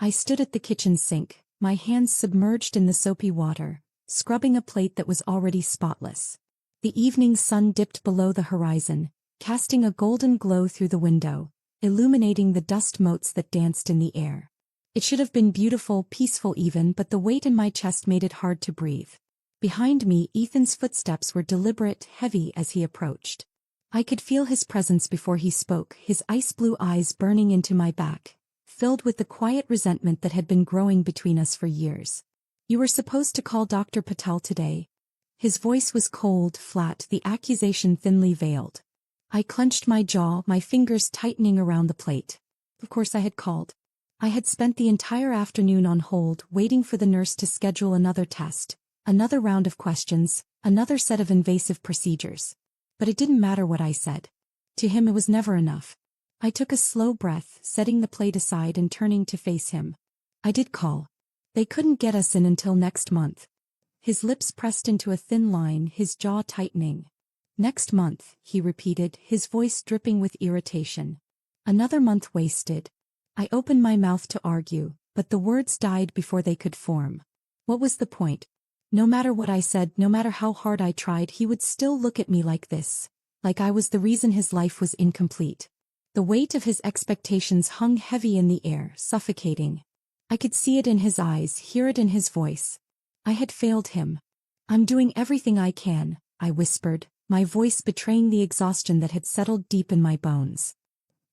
I stood at the kitchen sink, my hands submerged in the soapy water, scrubbing a plate that was already spotless. The evening sun dipped below the horizon, casting a golden glow through the window, illuminating the dust motes that danced in the air. It should have been beautiful, peaceful even, but the weight in my chest made it hard to breathe. Behind me, Ethan's footsteps were deliberate, heavy as he approached. I could feel his presence before he spoke, his ice-blue eyes burning into my back, filled with the quiet resentment that had been growing between us for years. "You were supposed to call Dr. Patel today." His voice was cold, flat, the accusation thinly veiled. I clenched my jaw, my fingers tightening around the plate. Of course I had called. I had spent the entire afternoon on hold, waiting for the nurse to schedule another test, another round of questions, another set of invasive procedures. But it didn't matter what I said. To him it was never enough. I took a slow breath, setting the plate aside and turning to face him. "I did call. They couldn't get us in until next month." His lips pressed into a thin line, his jaw tightening. "Next month," he repeated, his voice dripping with irritation. Another month wasted. I opened my mouth to argue, but the words died before they could form. What was the point? No matter what I said, no matter how hard I tried, he would still look at me like this, like I was the reason his life was incomplete. The weight of his expectations hung heavy in the air, suffocating. I could see it in his eyes, hear it in his voice. I had failed him. "I'm doing everything I can," I whispered, my voice betraying the exhaustion that had settled deep in my bones.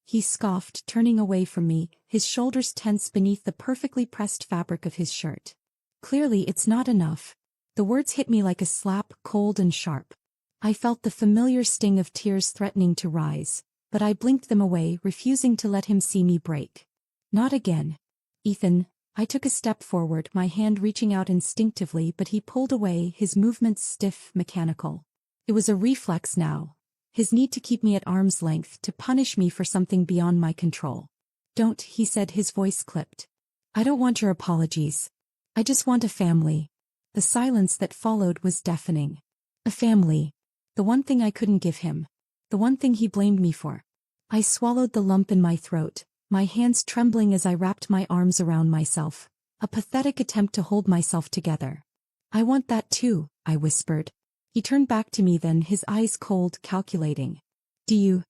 He scoffed, turning away from me, his shoulders tense beneath the perfectly pressed fabric of his shirt. "Clearly it's not enough." The words hit me like a slap, cold and sharp. I felt the familiar sting of tears threatening to rise, but I blinked them away, refusing to let him see me break. "Not again. Ethan." I took a step forward, my hand reaching out instinctively, but he pulled away, his movements stiff, mechanical. It was a reflex now. His need to keep me at arm's length, to punish me for something beyond my control. "Don't," he said, his voice clipped. "I don't want your apologies. I just want a family." The silence that followed was deafening. A family. The one thing I couldn't give him. The one thing he blamed me for. I swallowed the lump in my throat, my hands trembling as I wrapped my arms around myself, a pathetic attempt to hold myself together. "I want that too," I whispered. He turned back to me then, his eyes cold, calculating. "Do you?"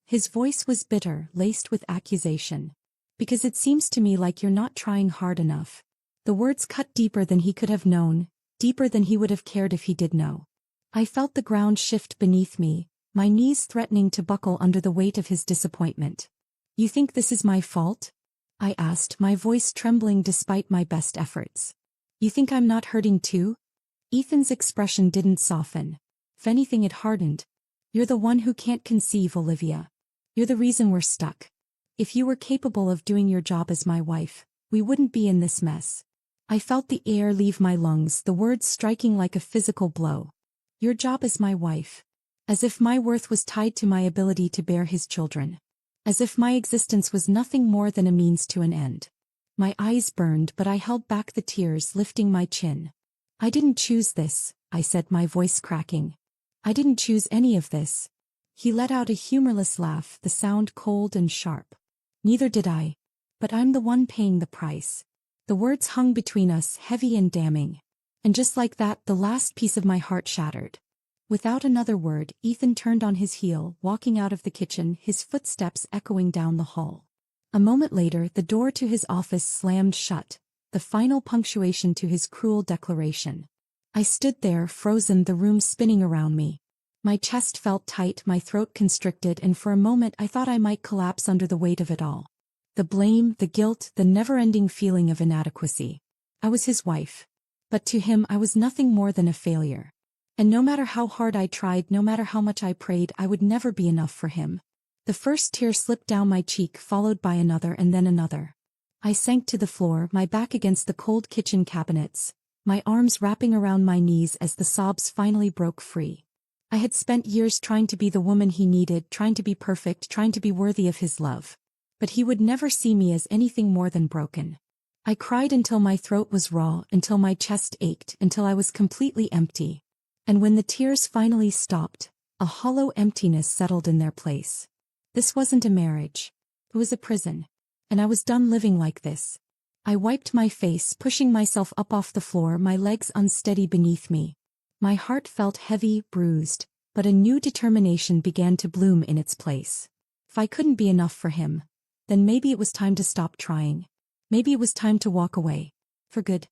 His voice was bitter, laced with accusation. "Because it seems to me like you're not trying hard enough." The words cut deeper than he could have known, deeper than he would have cared if he did know. I felt the ground shift beneath me, my knees threatening to buckle under the weight of his disappointment. "You think this is my fault?" I asked, my voice trembling despite my best efforts. "You think I'm not hurting too?" Ethan's expression didn't soften. If anything, it hardened. "You're the one who can't conceive, Olivia. You're the reason we're stuck. If you were capable of doing your job as my wife, we wouldn't be in this mess." I felt the air leave my lungs, the words striking like a physical blow. Your job as my wife. As if my worth was tied to my ability to bear his children. As if my existence was nothing more than a means to an end. My eyes burned, but I held back the tears, lifting my chin. "I didn't choose this," I said, my voice cracking. "I didn't choose any of this." He let out a humorless laugh, the sound cold and sharp. "Neither did I. But I'm the one paying the price." The words hung between us, heavy and damning. And just like that, the last piece of my heart shattered. Without another word, Ethan turned on his heel, walking out of the kitchen, his footsteps echoing down the hall. A moment later, the door to his office slammed shut, the final punctuation to his cruel declaration. I stood there, frozen, the room spinning around me. My chest felt tight, my throat constricted, and for a moment I thought I might collapse under the weight of it all. The blame, the guilt, the never-ending feeling of inadequacy. I was his wife. But to him I was nothing more than a failure. And no matter how hard I tried, no matter how much I prayed, I would never be enough for him. The first tear slipped down my cheek, followed by another and then another. I sank to the floor, my back against the cold kitchen cabinets, my arms wrapping around my knees as the sobs finally broke free. I had spent years trying to be the woman he needed, trying to be perfect, trying to be worthy of his love. But he would never see me as anything more than broken. I cried until my throat was raw, until my chest ached, until I was completely empty. And when the tears finally stopped, a hollow emptiness settled in their place. This wasn't a marriage. It was a prison. And I was done living like this. I wiped my face, pushing myself up off the floor, my legs unsteady beneath me. My heart felt heavy, bruised, but a new determination began to bloom in its place. If I couldn't be enough for him, then maybe it was time to stop trying. Maybe it was time to walk away. For good.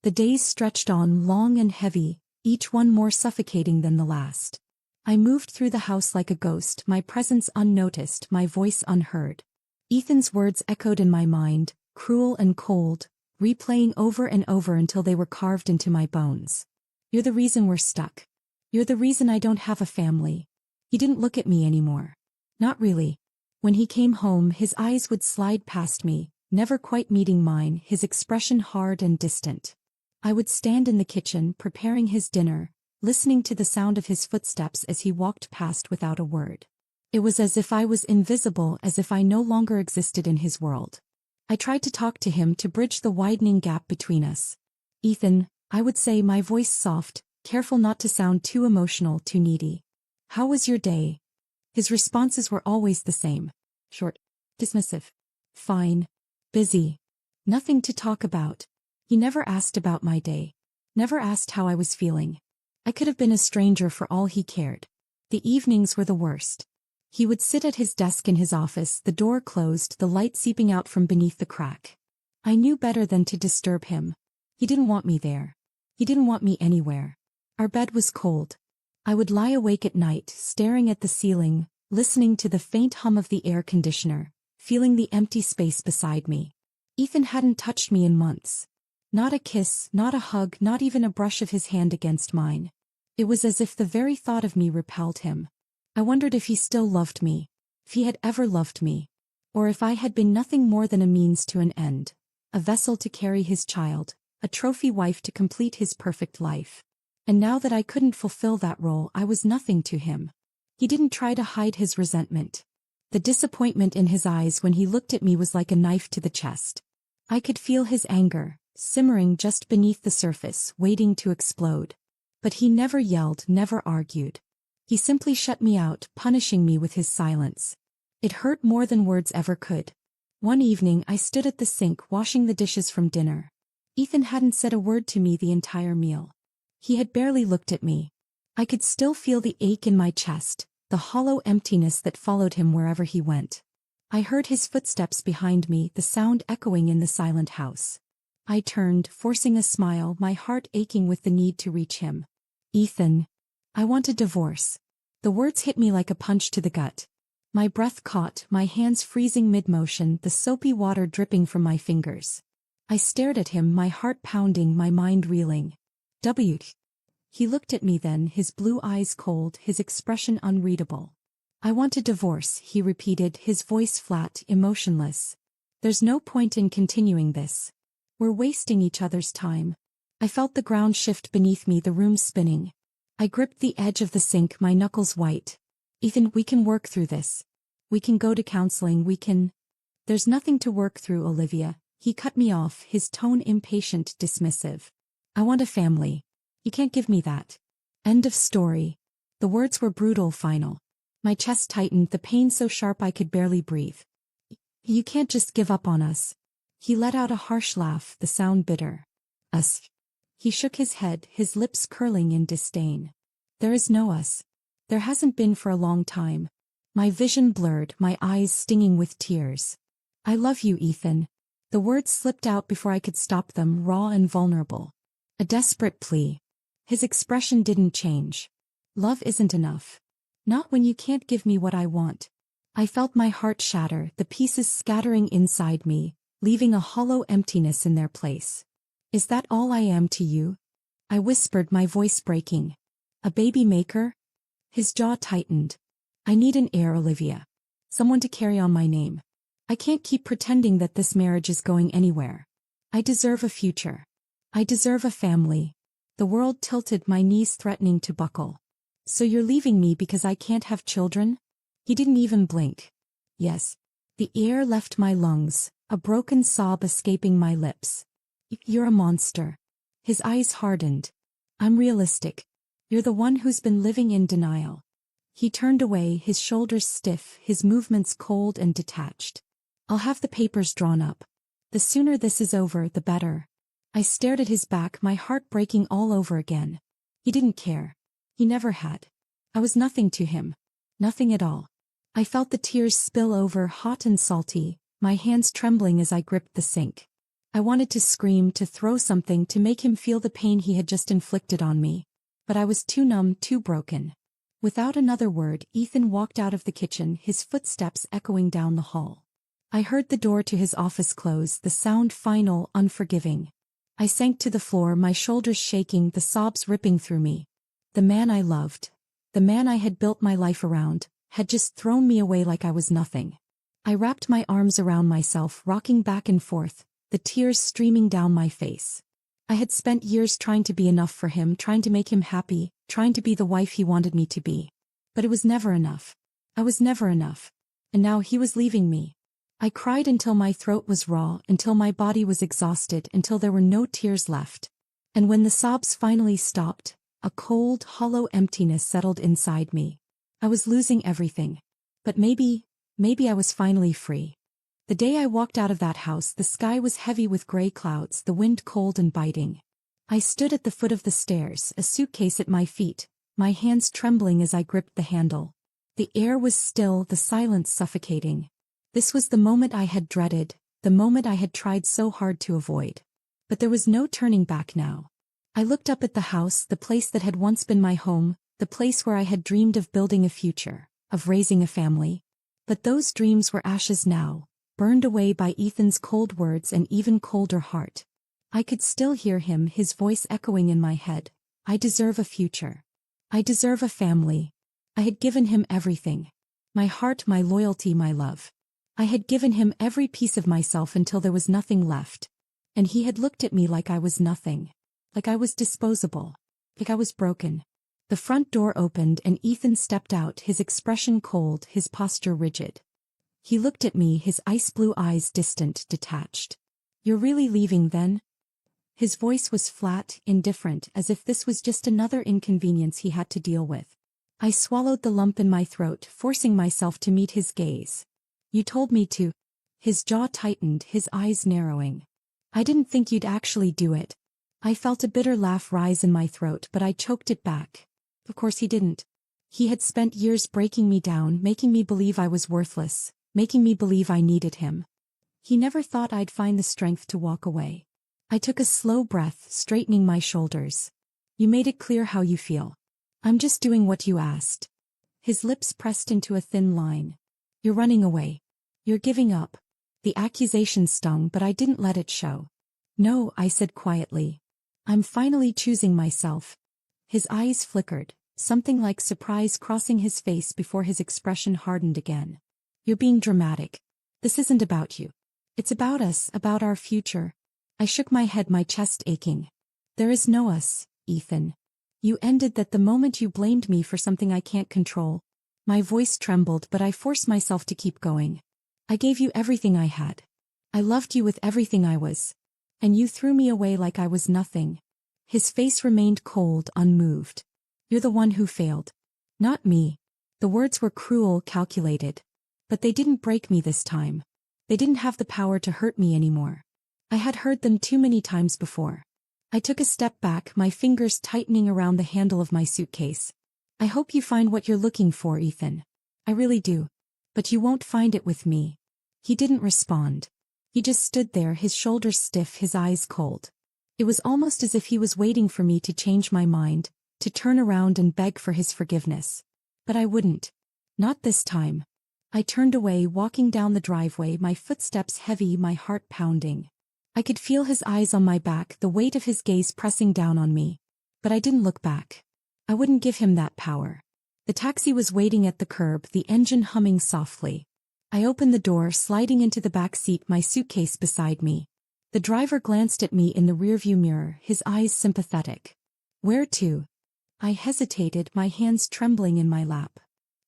The days stretched on, long and heavy, each one more suffocating than the last. I moved through the house like a ghost, my presence unnoticed, my voice unheard. Ethan's words echoed in my mind, cruel and cold, replaying over and over until they were carved into my bones. You're the reason we're stuck. You're the reason I don't have a family. He didn't look at me anymore. Not really. When he came home, his eyes would slide past me, never quite meeting mine, his expression hard and distant. I would stand in the kitchen, preparing his dinner, listening to the sound of his footsteps as he walked past without a word. It was as if I was invisible, as if I no longer existed in his world. I tried to talk to him, to bridge the widening gap between us. Ethan, I would say, my voice soft, careful not to sound too emotional, too needy. How was your day? His responses were always the same. Short. Dismissive. Fine. Busy. Nothing to talk about. He never asked about my day. Never asked how I was feeling. I could have been a stranger for all he cared. The evenings were the worst. He would sit at his desk in his office, the door closed, the light seeping out from beneath the crack. I knew better than to disturb him. He didn't want me there. He didn't want me anywhere. Our bed was cold. I would lie awake at night, staring at the ceiling, listening to the faint hum of the air conditioner, feeling the empty space beside me. Ethan hadn't touched me in months. Not a kiss, not a hug, not even a brush of his hand against mine. It was as if the very thought of me repelled him. I wondered if he still loved me, if he had ever loved me, or if I had been nothing more than a means to an end, a vessel to carry his child, a trophy wife to complete his perfect life. And now that I couldn't fulfill that role, I was nothing to him. He didn't try to hide his resentment. The disappointment in his eyes when he looked at me was like a knife to the chest. I could feel his anger, simmering just beneath the surface, waiting to explode. But he never yelled, never argued. He simply shut me out, punishing me with his silence. It hurt more than words ever could. One evening I stood at the sink washing the dishes from dinner. Ethan hadn't said a word to me the entire meal. He had barely looked at me. I could still feel the ache in my chest, the hollow emptiness that followed him wherever he went. I heard his footsteps behind me, the sound echoing in the silent house. I turned, forcing a smile, my heart aching with the need to reach him. Ethan, I want a divorce. The words hit me like a punch to the gut. My breath caught, my hands freezing mid-motion, the soapy water dripping from my fingers. I stared at him, my heart pounding, my mind reeling. He looked at me then, his blue eyes cold, his expression unreadable. I want a divorce, he repeated, his voice flat, emotionless. There's no point in continuing this. We're wasting each other's time. I felt the ground shift beneath me, the room spinning. I gripped the edge of the sink, my knuckles white. Ethan, we can work through this. We can go to counseling, we can... There's nothing to work through, Olivia. He cut me off, his tone impatient, dismissive. I want a family. You can't give me that. End of story. The words were brutal, final. My chest tightened, the pain so sharp I could barely breathe. You can't just give up on us. He let out a harsh laugh, the sound bitter. Us. He shook his head, his lips curling in disdain. There is no us. There hasn't been for a long time. My vision blurred, my eyes stinging with tears. I love you, Ethan. The words slipped out before I could stop them, raw and vulnerable. A desperate plea. His expression didn't change. Love isn't enough. Not when you can't give me what I want. I felt my heart shatter, the pieces scattering inside me, leaving a hollow emptiness in their place. Is that all I am to you? I whispered, my voice breaking. A baby maker? His jaw tightened. I need an heir, Olivia. Someone to carry on my name. I can't keep pretending that this marriage is going anywhere. I deserve a future. I deserve a family. The world tilted, my knees threatening to buckle. So you're leaving me because I can't have children? He didn't even blink. Yes. The air left my lungs, a broken sob escaping my lips. You're a monster. His eyes hardened. I'm realistic. You're the one who's been living in denial. He turned away, his shoulders stiff, his movements cold and detached. I'll have the papers drawn up. The sooner this is over, the better. I stared at his back, my heart breaking all over again. He didn't care. He never had. I was nothing to him. Nothing at all. I felt the tears spill over, hot and salty, my hands trembling as I gripped the sink. I wanted to scream, to throw something to make him feel the pain he had just inflicted on me. But I was too numb, too broken. Without another word, Ethan walked out of the kitchen, his footsteps echoing down the hall. I heard the door to his office close, the sound final, unforgiving. I sank to the floor, my shoulders shaking, the sobs ripping through me. The man I loved, the man I had built my life around, had just thrown me away like I was nothing. I wrapped my arms around myself, rocking back and forth, the tears streaming down my face. I had spent years trying to be enough for him, trying to make him happy, trying to be the wife he wanted me to be. But it was never enough. I was never enough. And now he was leaving me. I cried until my throat was raw, until my body was exhausted, until there were no tears left. And when the sobs finally stopped, a cold, hollow emptiness settled inside me. I was losing everything. But maybe I was finally free. The day I walked out of that house, the sky was heavy with gray clouds, the wind cold and biting. I stood at the foot of the stairs, a suitcase at my feet, my hands trembling as I gripped the handle. The air was still, the silence suffocating. This was the moment I had dreaded, the moment I had tried so hard to avoid. But there was no turning back now. I looked up at the house, the place that had once been my home, the place where I had dreamed of building a future, of raising a family. But those dreams were ashes now, burned away by Ethan's cold words and even colder heart. I could still hear him, his voice echoing in my head. I deserve a future. I deserve a family. I had given him everything. My heart, my loyalty, my love. I had given him every piece of myself until there was nothing left. And he had looked at me like I was nothing. Like I was disposable. Like I was broken. The front door opened and Ethan stepped out, his expression cold, his posture rigid. He looked at me, his ice blue eyes distant, detached. "You're really leaving then?" His voice was flat, indifferent, as if this was just another inconvenience he had to deal with. I swallowed the lump in my throat, forcing myself to meet his gaze. "You told me to." His jaw tightened, his eyes narrowing. "I didn't think you'd actually do it." I felt a bitter laugh rise in my throat, but I choked it back. Of course he didn't. He had spent years breaking me down, making me believe I was worthless, making me believe I needed him. He never thought I'd find the strength to walk away. I took a slow breath, straightening my shoulders. "You made it clear how you feel. I'm just doing what you asked." His lips pressed into a thin line. "You're running away. You're giving up." The accusation stung, but I didn't let it show. "No," I said quietly. "I'm finally choosing myself." His eyes flickered, something like surprise crossing his face before his expression hardened again. "You're being dramatic. This isn't about you. It's about us, about our future." I shook my head, my chest aching. "There is no us, Ethan. You ended that the moment you blamed me for something I can't control." My voice trembled, but I forced myself to keep going. "I gave you everything I had. I loved you with everything I was. And you threw me away like I was nothing." His face remained cold, unmoved. "You're the one who failed. Not me." The words were cruel, calculated. But they didn't break me this time. They didn't have the power to hurt me anymore. I had heard them too many times before. I took a step back, my fingers tightening around the handle of my suitcase. "I hope you find what you're looking for, Ethan. I really do. But you won't find it with me." He didn't respond. He just stood there, his shoulders stiff, his eyes cold. It was almost as if he was waiting for me to change my mind, to turn around and beg for his forgiveness. But I wouldn't. Not this time. I turned away, walking down the driveway, my footsteps heavy, my heart pounding. I could feel his eyes on my back, the weight of his gaze pressing down on me. But I didn't look back. I wouldn't give him that power. The taxi was waiting at the curb, the engine humming softly. I opened the door, sliding into the back seat, my suitcase beside me. The driver glanced at me in the rearview mirror, his eyes sympathetic. "Where to?" I hesitated, my hands trembling in my lap.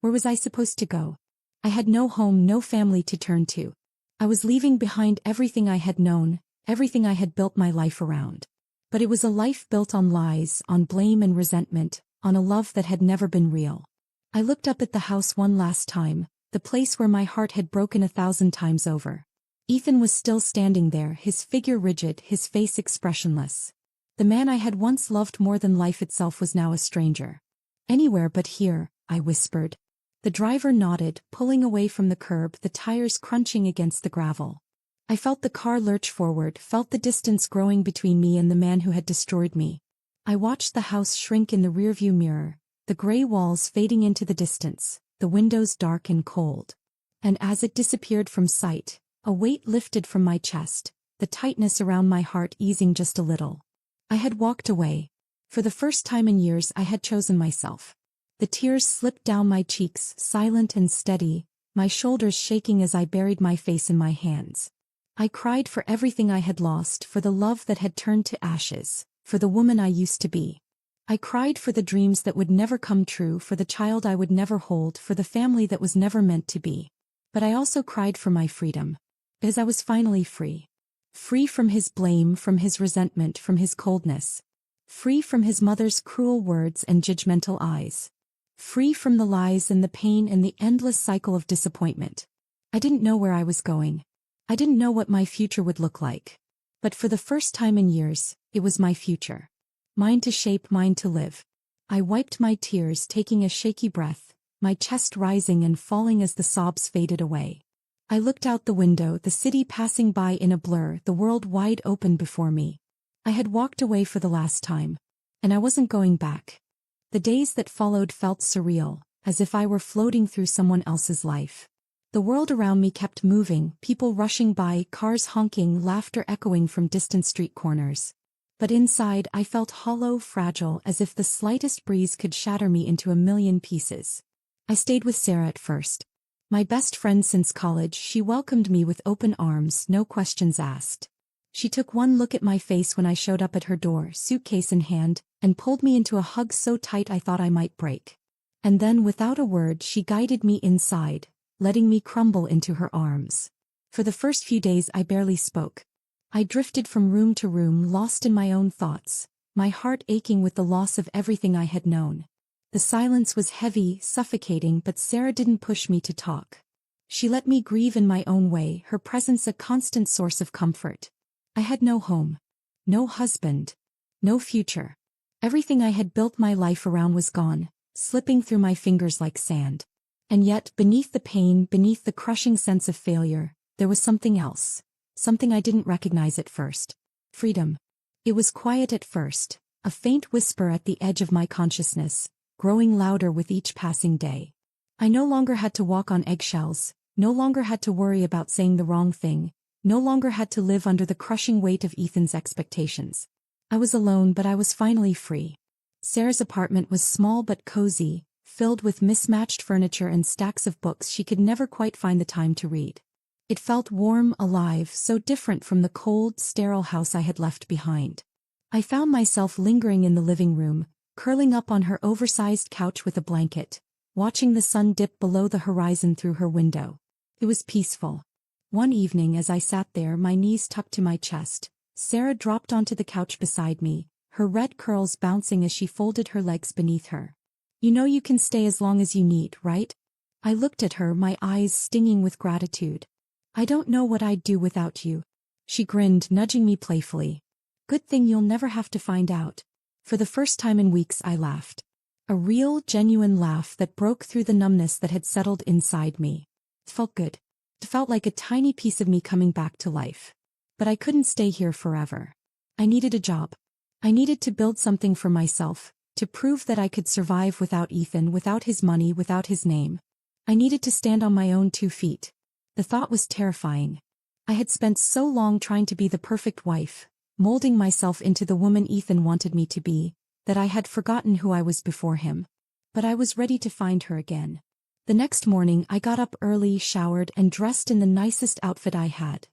Where was I supposed to go? I had no home, no family to turn to. I was leaving behind everything I had known, everything I had built my life around. But it was a life built on lies, on blame and resentment, on a love that had never been real. I looked up at the house one last time, the place where my heart had broken 1,000 times over. Ethan was still standing there, his figure rigid, his face expressionless. The man I had once loved more than life itself was now a stranger. "Anywhere but here," I whispered. The driver nodded, pulling away from the curb, the tires crunching against the gravel. I felt the car lurch forward, felt the distance growing between me and the man who had destroyed me. I watched the house shrink in the rearview mirror, the gray walls fading into the distance, the windows dark and cold. And as it disappeared from sight, a weight lifted from my chest, the tightness around my heart easing just a little. I had walked away. For the first time in years I had chosen myself. The tears slipped down my cheeks, silent and steady, my shoulders shaking as I buried my face in my hands. I cried for everything I had lost, for the love that had turned to ashes, for the woman I used to be. I cried for the dreams that would never come true, for the child I would never hold, for the family that was never meant to be. But I also cried for my freedom. Because I was finally free. Free from his blame, from his resentment, from his coldness. Free from his mother's cruel words and judgmental eyes. Free from the lies and the pain and the endless cycle of disappointment. I didn't know where I was going. I didn't know what my future would look like. But for the first time in years, it was my future. Mine to shape, mine to live. I wiped my tears, taking a shaky breath, my chest rising and falling as the sobs faded away. I looked out the window, the city passing by in a blur, the world wide open before me. I had walked away for the last time. And I wasn't going back. The days that followed felt surreal, as if I were floating through someone else's life. The world around me kept moving, people rushing by, cars honking, laughter echoing from distant street corners. But inside I felt hollow, fragile, as if the slightest breeze could shatter me into a million pieces. I stayed with Sarah at first. My best friend since college, she welcomed me with open arms, no questions asked. She took one look at my face when I showed up at her door, suitcase in hand, and pulled me into a hug so tight I thought I might break. And then, without a word, she guided me inside, letting me crumble into her arms. For the first few days I barely spoke. I drifted from room to room, lost in my own thoughts, my heart aching with the loss of everything I had known. The silence was heavy, suffocating, but Sarah didn't push me to talk. She let me grieve in my own way, her presence a constant source of comfort. I had no home, no husband, no future. Everything I had built my life around was gone, slipping through my fingers like sand. And yet, beneath the pain, beneath the crushing sense of failure, there was something else, something I didn't recognize at first. Freedom. It was quiet at first, a faint whisper at the edge of my consciousness, growing louder with each passing day. I no longer had to walk on eggshells, no longer had to worry about saying the wrong thing, no longer had to live under the crushing weight of Ethan's expectations. I was alone, but I was finally free. Sarah's apartment was small but cozy, filled with mismatched furniture and stacks of books she could never quite find the time to read. It felt warm, alive, so different from the cold, sterile house I had left behind. I found myself lingering in the living room, curling up on her oversized couch with a blanket, watching the sun dip below the horizon through her window. It was peaceful. One evening as I sat there, my knees tucked to my chest, Sarah dropped onto the couch beside me, her red curls bouncing as she folded her legs beneath her. "You know you can stay as long as you need, right?" I looked at her, my eyes stinging with gratitude. "I don't know what I'd do without you." She grinned, nudging me playfully. "Good thing you'll never have to find out." For the first time in weeks I laughed. A real, genuine laugh that broke through the numbness that had settled inside me. It felt good. It felt like a tiny piece of me coming back to life. But I couldn't stay here forever. I needed a job. I needed to build something for myself, to prove that I could survive without Ethan, without his money, without his name. I needed to stand on my own 2 feet. The thought was terrifying. I had spent so long trying to be the perfect wife, molding myself into the woman Ethan wanted me to be, that I had forgotten who I was before him. But I was ready to find her again. The next morning I got up early, showered, and dressed in the nicest outfit I had.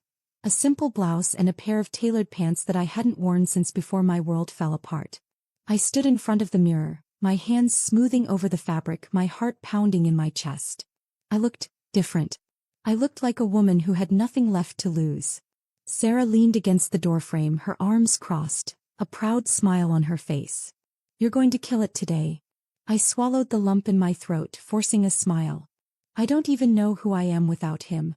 A simple blouse and a pair of tailored pants that I hadn't worn since before my world fell apart. I stood in front of the mirror, my hands smoothing over the fabric, my heart pounding in my chest. I looked different. I looked like a woman who had nothing left to lose. Sarah leaned against the doorframe, her arms crossed, a proud smile on her face. "You're going to kill it today." I swallowed the lump in my throat, forcing a smile. "I don't even know who I am without him."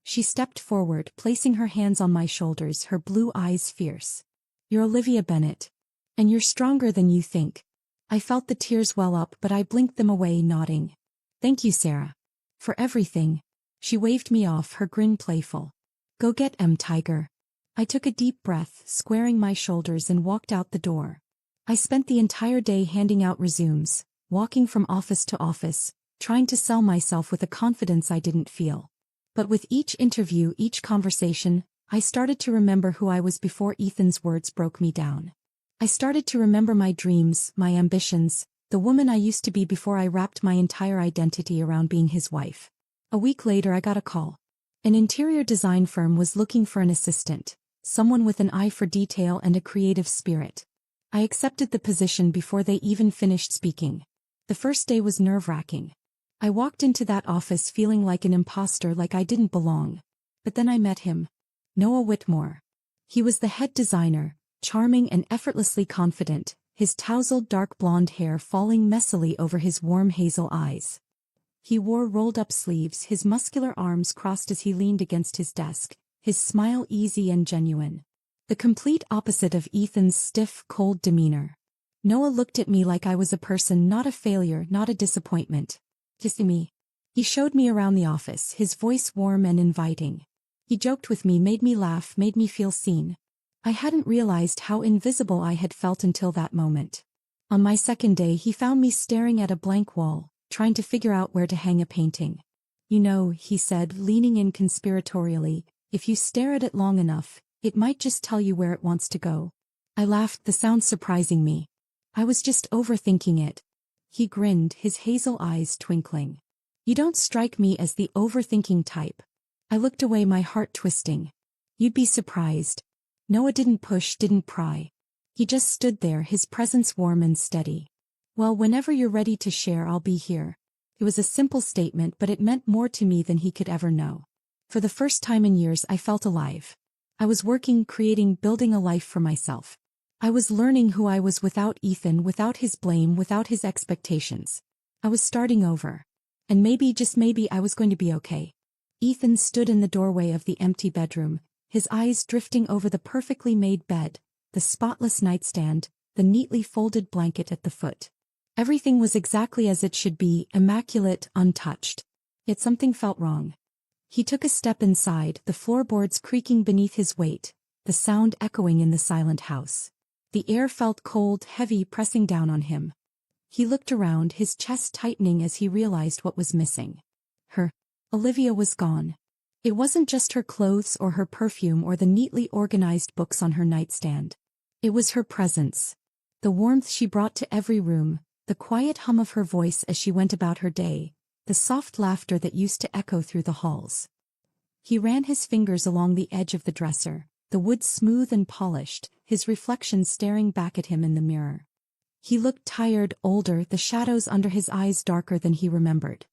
She stepped forward, placing her hands on my shoulders, her blue eyes fierce. "You're Olivia Bennett. And you're stronger than you think." I felt the tears well up, but I blinked them away, nodding. "Thank you, Sarah. For everything." She waved me off, her grin playful. "Go get Tiger." I took a deep breath, squaring my shoulders, and walked out the door. I spent the entire day handing out resumes, walking from office to office, trying to sell myself with a confidence I didn't feel. But with each interview, each conversation, I started to remember who I was before Ethan's words broke me down. I started to remember my dreams, my ambitions, the woman I used to be before I wrapped my entire identity around being his wife. A week later I got a call. An interior design firm was looking for an assistant, someone with an eye for detail and a creative spirit. I accepted the position before they even finished speaking. The first day was nerve-wracking. I walked into that office feeling like an imposter, like I didn't belong. But then I met him. Noah Whitmore. He was the head designer, charming and effortlessly confident, his tousled dark blonde hair falling messily over his warm hazel eyes. He wore rolled-up sleeves, his muscular arms crossed as he leaned against his desk, his smile easy and genuine. The complete opposite of Ethan's stiff, cold demeanor. Noah looked at me like I was a person, not a failure, not a disappointment. Kissing me. He showed me around the office, his voice warm and inviting. He joked with me, made me laugh, made me feel seen. I hadn't realized how invisible I had felt until that moment. On my second day he found me staring at a blank wall, trying to figure out where to hang a painting. "You know," he said, leaning in conspiratorially, "if you stare at it long enough, it might just tell you where it wants to go." I laughed, the sound surprising me. I was just overthinking it. He grinned, his hazel eyes twinkling. "You don't strike me as the overthinking type." I looked away, my heart twisting. "You'd be surprised." Noah didn't push, didn't pry. He just stood there, his presence warm and steady. "Well, whenever you're ready to share, I'll be here." It was a simple statement, but it meant more to me than he could ever know. For the first time in years I felt alive. I was working, creating, building a life for myself. I was learning who I was without Ethan, without his blame, without his expectations. I was starting over. And maybe, just maybe, I was going to be okay. Ethan stood in the doorway of the empty bedroom, his eyes drifting over the perfectly made bed, the spotless nightstand, the neatly folded blanket at the foot. Everything was exactly as it should be, immaculate, untouched. Yet something felt wrong. He took a step inside, the floorboards creaking beneath his weight, the sound echoing in the silent house. The air felt cold, heavy, pressing down on him. He looked around, his chest tightening as he realized what was missing. Olivia was gone. It wasn't just her clothes or her perfume or the neatly organized books on her nightstand. It was her presence. The warmth she brought to every room, the quiet hum of her voice as she went about her day, the soft laughter that used to echo through the halls. He ran his fingers along the edge of the dresser, the wood smooth and polished, his reflection staring back at him in the mirror. He looked tired, older, the shadows under his eyes darker than he remembered.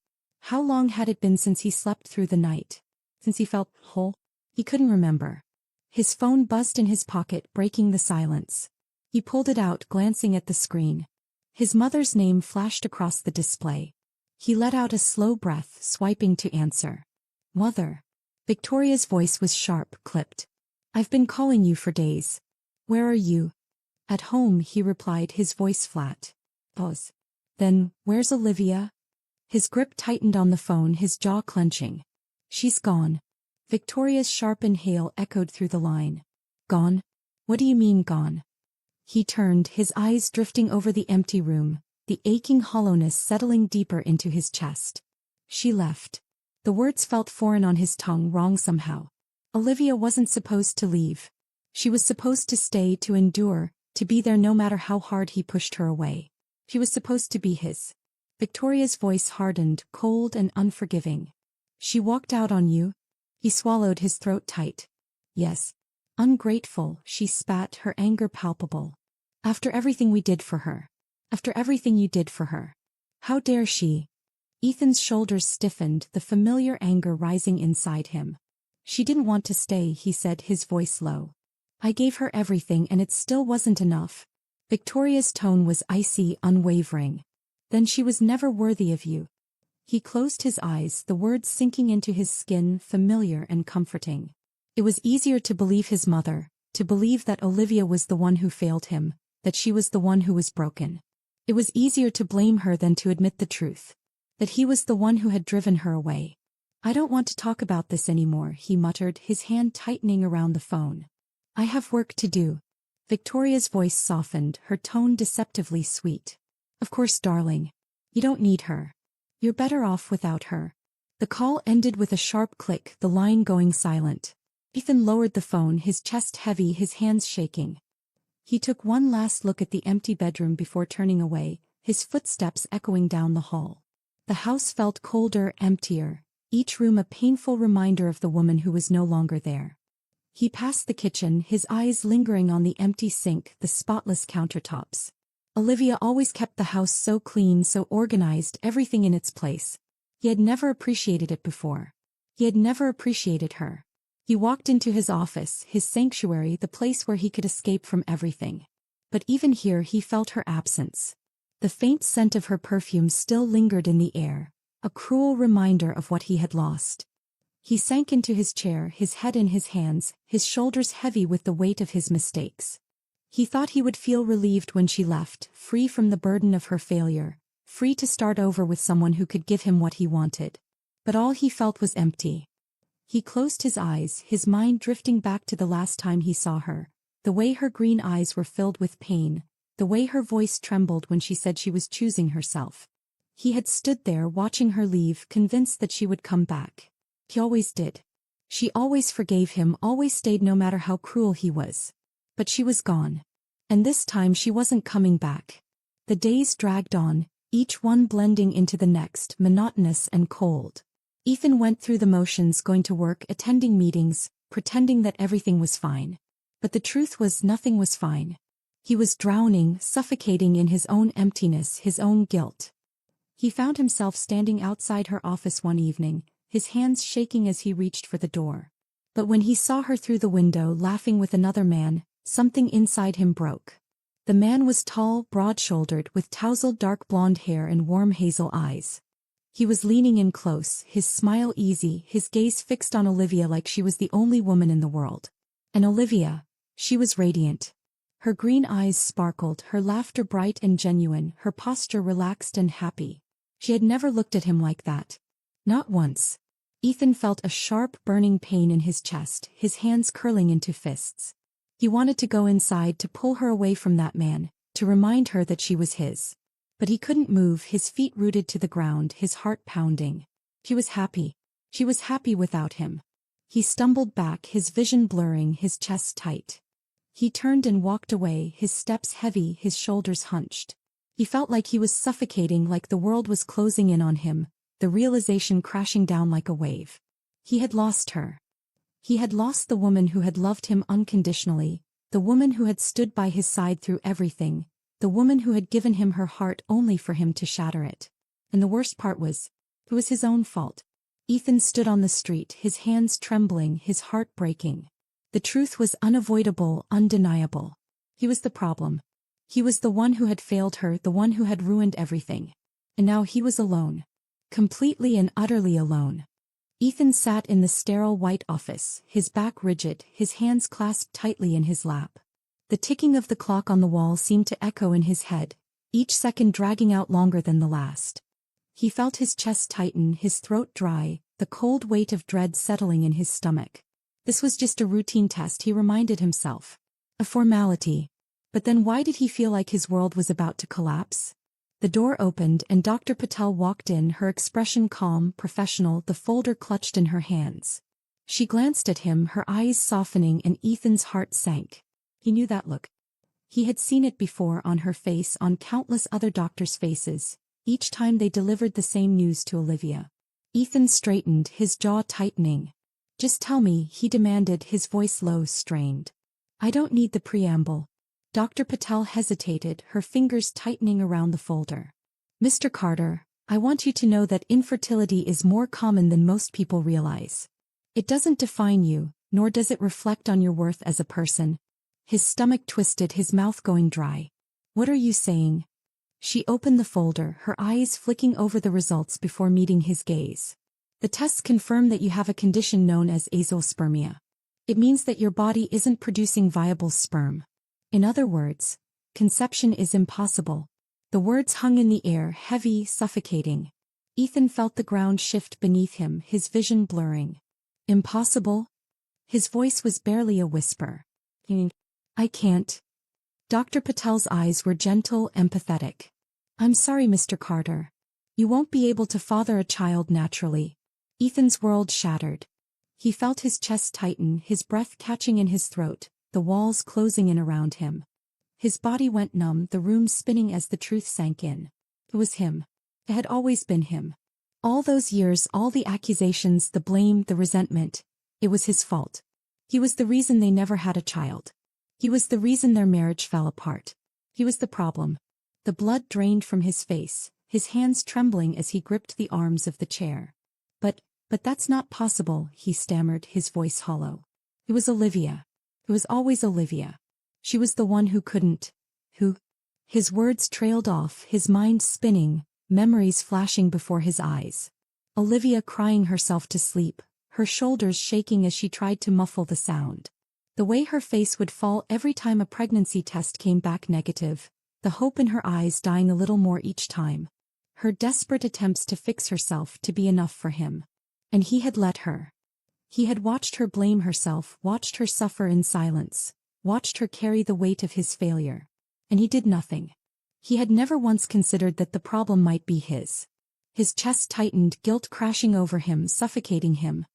How long had it been since he slept through the night? Since he felt whole? He couldn't remember. His phone buzzed in his pocket, breaking the silence. He pulled it out, glancing at the screen. His mother's name flashed across the display. He let out a slow breath, swiping to answer. "Mother." Victoria's voice was sharp, clipped. "I've been calling you for days. Where are you?" "At home," he replied, his voice flat. Pause. "Then, where's Olivia?" His grip tightened on the phone, his jaw clenching. "She's gone." Victoria's sharp inhale echoed through the line. "Gone? What do you mean gone?" He turned, his eyes drifting over the empty room, the aching hollowness settling deeper into his chest. "She left." The words felt foreign on his tongue, wrong somehow. Olivia wasn't supposed to leave. She was supposed to stay, to endure, to be there no matter how hard he pushed her away. She was supposed to be his. Victoria's voice hardened, cold and unforgiving. "She walked out on you?" He swallowed, his throat tight. "Yes." "Ungrateful," she spat, her anger palpable. "After everything we did for her. After everything you did for her. How dare she?" Ethan's shoulders stiffened, the familiar anger rising inside him. "She didn't want to stay," he said, his voice low. "I gave her everything and it still wasn't enough." Victoria's tone was icy, unwavering. "Then she was never worthy of you." He closed his eyes, the words sinking into his skin, familiar and comforting. It was easier to believe his mother, to believe that Olivia was the one who failed him, that she was the one who was broken. It was easier to blame her than to admit the truth, that he was the one who had driven her away. "I don't want to talk about this anymore," he muttered, his hand tightening around the phone. "I have work to do." Victoria's voice softened, her tone deceptively sweet. "Of course, darling. You don't need her. You're better off without her." The call ended with a sharp click, the line going silent. Ethan lowered the phone, his chest heavy, his hands shaking. He took one last look at the empty bedroom before turning away, his footsteps echoing down the hall. The house felt colder, emptier, each room a painful reminder of the woman who was no longer there. He passed the kitchen, his eyes lingering on the empty sink, the spotless countertops. Olivia always kept the house so clean, so organized, everything in its place. He had never appreciated it before. He had never appreciated her. He walked into his office, his sanctuary, the place where he could escape from everything. But even here he felt her absence. The faint scent of her perfume still lingered in the air, a cruel reminder of what he had lost. He sank into his chair, his head in his hands, his shoulders heavy with the weight of his mistakes. He thought he would feel relieved when she left, free from the burden of her failure, free to start over with someone who could give him what he wanted. But all he felt was empty. He closed his eyes, his mind drifting back to the last time he saw her, the way her green eyes were filled with pain, the way her voice trembled when she said she was choosing herself. He had stood there watching her leave, convinced that she would come back. He always did. She always forgave him, always stayed no matter how cruel he was. But she was gone. And this time she wasn't coming back. The days dragged on, each one blending into the next, monotonous and cold. Ethan went through the motions, going to work, attending meetings, pretending that everything was fine. But the truth was, nothing was fine. He was drowning, suffocating in his own emptiness, his own guilt. He found himself standing outside her office one evening, his hands shaking as he reached for the door. But when he saw her through the window laughing with another man, something inside him broke. The man was tall, broad-shouldered, with tousled dark blonde hair and warm hazel eyes. He was leaning in close, his smile easy, his gaze fixed on Olivia like she was the only woman in the world. And Olivia, she was radiant. Her green eyes sparkled, her laughter bright and genuine, her posture relaxed and happy. She had never looked at him like that. Not once. Ethan felt a sharp, burning pain in his chest, his hands curling into fists. He wanted to go inside, to pull her away from that man, to remind her that she was his. But he couldn't move, his feet rooted to the ground, his heart pounding. She was happy. She was happy without him. He stumbled back, his vision blurring, his chest tight. He turned and walked away, his steps heavy, his shoulders hunched. He felt like he was suffocating, like the world was closing in on him, the realization crashing down like a wave. He had lost her. He had lost the woman who had loved him unconditionally, the woman who had stood by his side through everything, the woman who had given him her heart only for him to shatter it. And the worst part was, it was his own fault. Ethan stood on the street, his hands trembling, his heart breaking. The truth was unavoidable, undeniable. He was the problem. He was the one who had failed her, the one who had ruined everything. And now he was alone. Completely and utterly alone. Ethan sat in the sterile white office, his back rigid, his hands clasped tightly in his lap. The ticking of the clock on the wall seemed to echo in his head, each second dragging out longer than the last. He felt his chest tighten, his throat dry, the cold weight of dread settling in his stomach. This was just a routine test, he reminded himself. A formality. But then why did he feel like his world was about to collapse? The door opened and Dr. Patel walked in, her expression calm, professional, the folder clutched in her hands. She glanced at him, her eyes softening, and Ethan's heart sank. He knew that look. He had seen it before, on her face, on countless other doctors' faces, each time they delivered the same news to Olivia. Ethan straightened, his jaw tightening. "Just tell me," he demanded, his voice low, strained. "I don't need the preamble." Dr. Patel hesitated, her fingers tightening around the folder. "Mr. Carter, I want you to know that infertility is more common than most people realize. It doesn't define you, nor does it reflect on your worth as a person." His stomach twisted, his mouth going dry. "What are you saying?" She opened the folder, her eyes flicking over the results before meeting his gaze. The tests confirm that you have a condition known as azoospermia. It means that your body isn't producing viable sperm. In other words, conception is impossible. The words hung in the air, heavy, suffocating. Ethan felt the ground shift beneath him, his vision blurring. Impossible? His voice was barely a whisper. I can't. Dr. Patel's eyes were gentle, empathetic. I'm sorry, Mr. Carter. You won't be able to father a child naturally. Ethan's world shattered. He felt his chest tighten, his breath catching in his throat, the walls closing in around him. His body went numb, the room spinning as the truth sank in. It was him. It had always been him. All those years, all the accusations, the blame, the resentment. It was his fault. He was the reason they never had a child. He was the reason their marriage fell apart. He was the problem. The blood drained from his face, his hands trembling as he gripped the arms of the chair. But that's not possible, he stammered, his voice hollow. It was Olivia. It was always Olivia. She was the one who couldn't. Who? His words trailed off, his mind spinning, memories flashing before his eyes. Olivia crying herself to sleep, her shoulders shaking as she tried to muffle the sound. The way her face would fall every time a pregnancy test came back negative, the hope in her eyes dying a little more each time. Her desperate attempts to fix herself to be enough for him. And he had let her. He had watched her blame herself, watched her suffer in silence, watched her carry the weight of his failure. And he did nothing. He had never once considered that the problem might be his. His chest tightened, guilt crashing over him, suffocating him.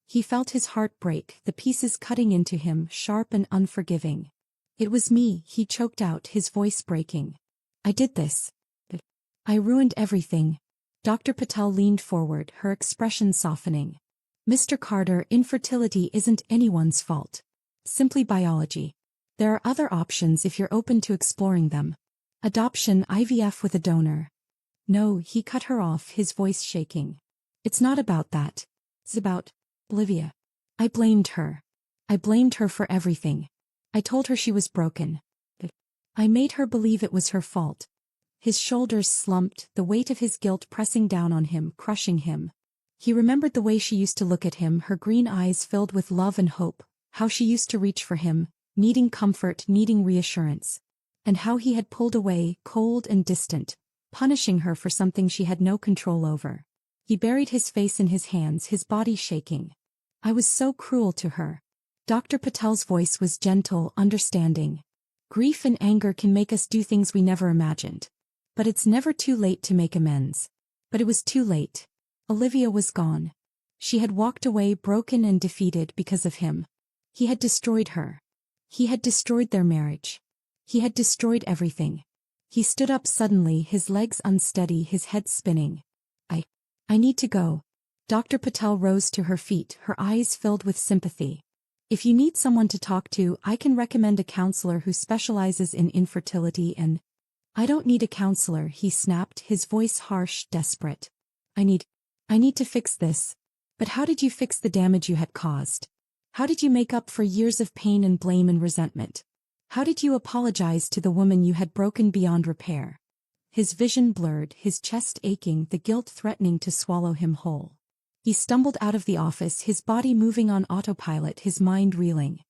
He felt his heart break, the pieces cutting into him, sharp and unforgiving. It was me, he choked out, his voice breaking. I did this. I ruined everything. Dr. Patel leaned forward, her expression softening. Mr. Carter, infertility isn't anyone's fault. Simply biology. There are other options if you're open to exploring them. Adoption, IVF with a donor. No, he cut her off, his voice shaking. It's not about that. It's about Olivia. I blamed her. I blamed her for everything. I told her she was broken. I made her believe it was her fault. His shoulders slumped, the weight of his guilt pressing down on him, crushing him. He remembered the way she used to look at him, her green eyes filled with love and hope, how she used to reach for him, needing comfort, needing reassurance. And how he had pulled away, cold and distant, punishing her for something she had no control over. He buried his face in his hands, his body shaking. I was so cruel to her. Dr. Patel's voice was gentle, understanding. Grief and anger can make us do things we never imagined. But it's never too late to make amends. But it was too late. Olivia was gone. She had walked away broken and defeated because of him. He had destroyed her. He had destroyed their marriage. He had destroyed everything. He stood up suddenly, his legs unsteady, his head spinning. I need to go. Dr. Patel rose to her feet, her eyes filled with sympathy. If you need someone to talk to, I can recommend a counselor who specializes in infertility and... I don't need a counselor, he snapped, his voice harsh, desperate. I need to fix this. But how did you fix the damage you had caused? How did you make up for years of pain and blame and resentment? How did you apologize to the woman you had broken beyond repair? His vision blurred, his chest aching, the guilt threatening to swallow him whole. He stumbled out of the office, his body moving on autopilot, his mind reeling.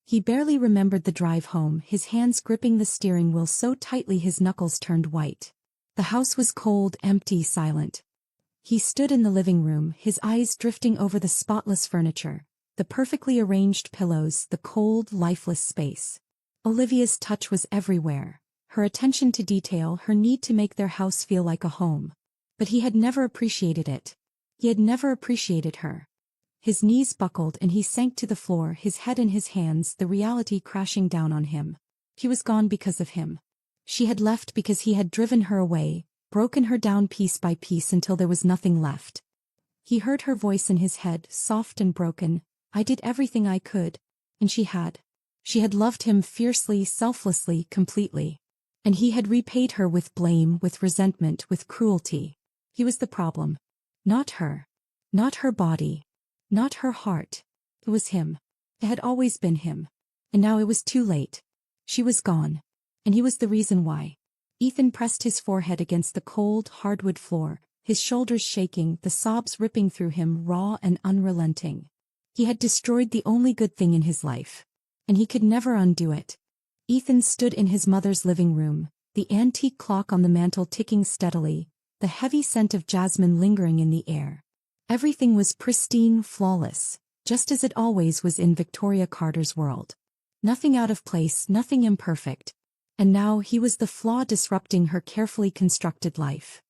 He barely remembered the drive home, his hands gripping the steering wheel so tightly his knuckles turned white. The house was cold, empty, silent. He stood in the living room, his eyes drifting over the spotless furniture, the perfectly arranged pillows, the cold, lifeless space. Olivia's touch was everywhere, her attention to detail, her need to make their house feel like a home. But he had never appreciated it. He had never appreciated her. His knees buckled and he sank to the floor, his head in his hands, the reality crashing down on him. She was gone because of him. She had left because he had driven her away, broken her down piece by piece until there was nothing left. He heard her voice in his head, soft and broken. I did everything I could. And she had. She had loved him fiercely, selflessly, completely. And he had repaid her with blame, with resentment, with cruelty. He was the problem. Not her. Not her body. Not her heart. It was him. It had always been him. And now it was too late. She was gone. And he was the reason why. Ethan pressed his forehead against the cold, hardwood floor, his shoulders shaking, the sobs ripping through him raw and unrelenting. He had destroyed the only good thing in his life. And he could never undo it. Ethan stood in his mother's living room, the antique clock on the mantel ticking steadily, the heavy scent of jasmine lingering in the air. Everything was pristine, flawless, just as it always was in Victoria Carter's world. Nothing out of place, nothing imperfect. And now he was the flaw disrupting her carefully constructed life.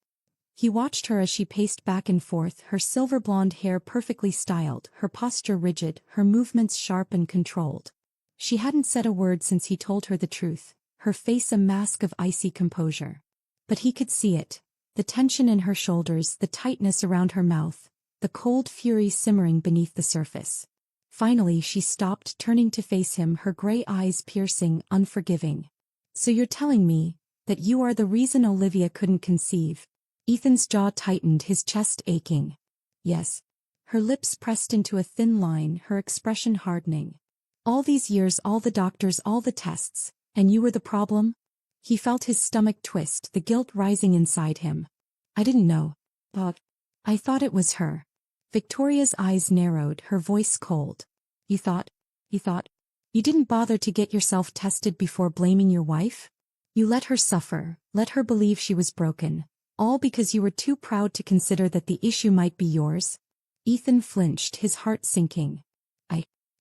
He watched her as she paced back and forth, her silver blonde hair perfectly styled, her posture rigid, her movements sharp and controlled. She hadn't said a word since he told her the truth, her face a mask of icy composure. But he could see it, the tension in her shoulders, the tightness around her mouth, the cold fury simmering beneath the surface. Finally she stopped, turning to face him, her gray eyes piercing, unforgiving. "So you're telling me that you are the reason Olivia couldn't conceive?" Ethan's jaw tightened, his chest aching. "Yes." Her lips pressed into a thin line, her expression hardening. "All these years, all the doctors, all the tests, and you were the problem?" He felt his stomach twist, the guilt rising inside him. "I didn't know. But I thought it was her." Victoria's eyes narrowed, her voice cold. You thought? You didn't bother to get yourself tested before blaming your wife? You let her suffer, let her believe she was broken, all because you were too proud to consider that the issue might be yours?" Ethan flinched, his heart sinking.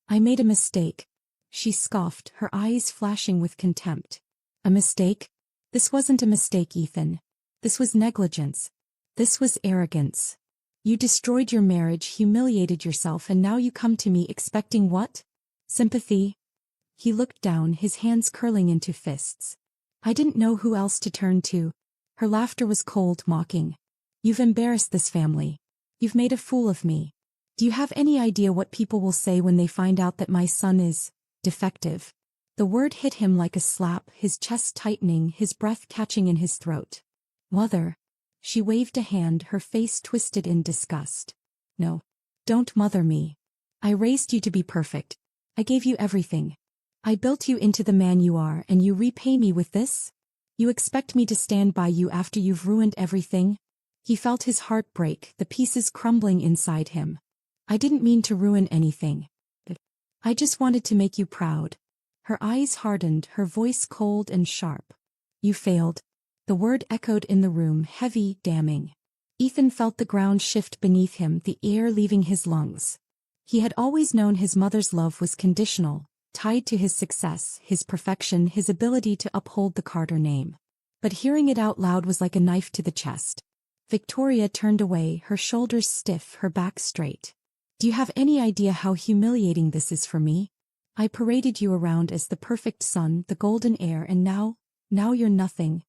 I made a mistake." She scoffed, her eyes flashing with contempt. "A mistake? This wasn't a mistake, Ethan. This was negligence. This was arrogance. You destroyed your marriage, humiliated yourself, and now you come to me expecting what? Sympathy?" He looked down, his hands curling into fists. "I didn't know who else to turn to." Her laughter was cold, mocking. "You've embarrassed this family. You've made a fool of me. Do you have any idea what people will say when they find out that my son is defective?" The word hit him like a slap, his chest tightening, his breath catching in his throat. "Mother." She waved a hand, her face twisted in disgust. "No. Don't mother me. I raised you to be perfect. I gave you everything. I built you into the man you are, and you repay me with this? You expect me to stand by you after you've ruined everything?" He felt his heart break, the pieces crumbling inside him. "I didn't mean to ruin anything. I just wanted to make you proud." Her eyes hardened, her voice cold and sharp. "You failed." The word echoed in the room, heavy, damning. Ethan felt the ground shift beneath him, the air leaving his lungs. He had always known his mother's love was conditional, tied to his success, his perfection, his ability to uphold the Carter name. But hearing it out loud was like a knife to the chest. Victoria turned away, her shoulders stiff, her back straight. "Do you have any idea how humiliating this is for me? I paraded you around as the perfect son, the golden heir, and now you're nothing."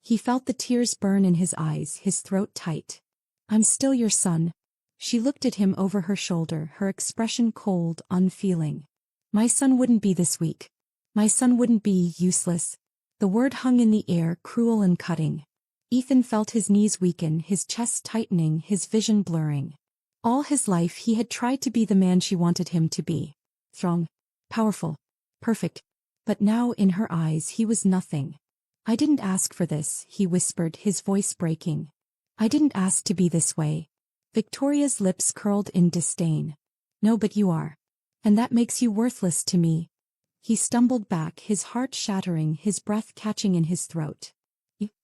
He felt the tears burn in his eyes, his throat tight. "I'm still your son." She looked at him over her shoulder, her expression cold, unfeeling. "My son wouldn't be this weak. My son wouldn't be useless." The word hung in the air, cruel and cutting. Ethan felt his knees weaken, his chest tightening, his vision blurring. All his life he had tried to be the man she wanted him to be. Strong, powerful, perfect. But now in her eyes he was nothing. "I didn't ask for this," he whispered, his voice breaking. "I didn't ask to be this way." Victoria's lips curled in disdain. "No, but you are. And that makes you worthless to me." He stumbled back, his heart shattering, his breath catching in his throat.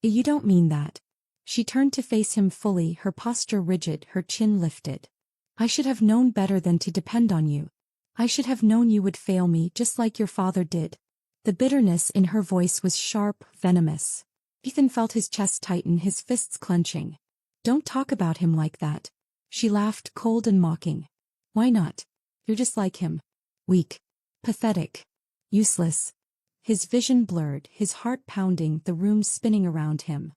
You don't mean that." She turned to face him fully, her posture rigid, her chin lifted. "I should have known better than to depend on you. I should have known you would fail me, just like your father did." The bitterness in her voice was sharp, venomous. Ethan felt his chest tighten, his fists clenching. "Don't talk about him like that." She laughed, cold and mocking. "Why not? You're just like him. Weak. Pathetic. Useless." His vision blurred, his heart pounding, the room spinning around him.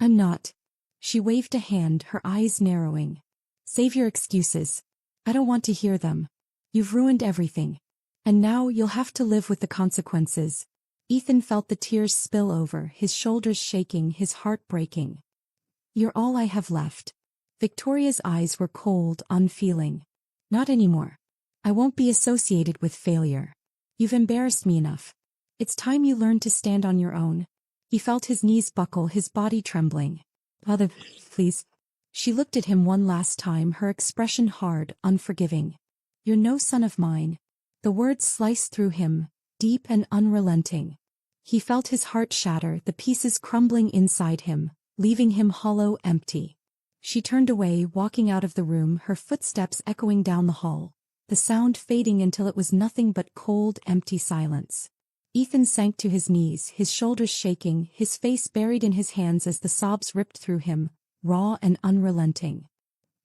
I'm not." She waved a hand, her eyes narrowing. "Save your excuses. I don't want to hear them. You've ruined everything. And now you'll have to live with the consequences." Ethan felt the tears spill over, his shoulders shaking, his heart breaking. "You're all I have left." Victoria's eyes were cold, unfeeling. "Not anymore. I won't be associated with failure. You've embarrassed me enough. It's time you learned to stand on your own." He felt his knees buckle, his body trembling. "Father, please." She looked at him one last time, her expression hard, unforgiving. "You're no son of mine." The words sliced through him, deep and unrelenting. He felt his heart shatter, the pieces crumbling inside him, leaving him hollow, empty. She turned away, walking out of the room, her footsteps echoing down the hall, the sound fading until it was nothing but cold, empty silence. Ethan sank to his knees, his shoulders shaking, his face buried in his hands as the sobs ripped through him, raw and unrelenting.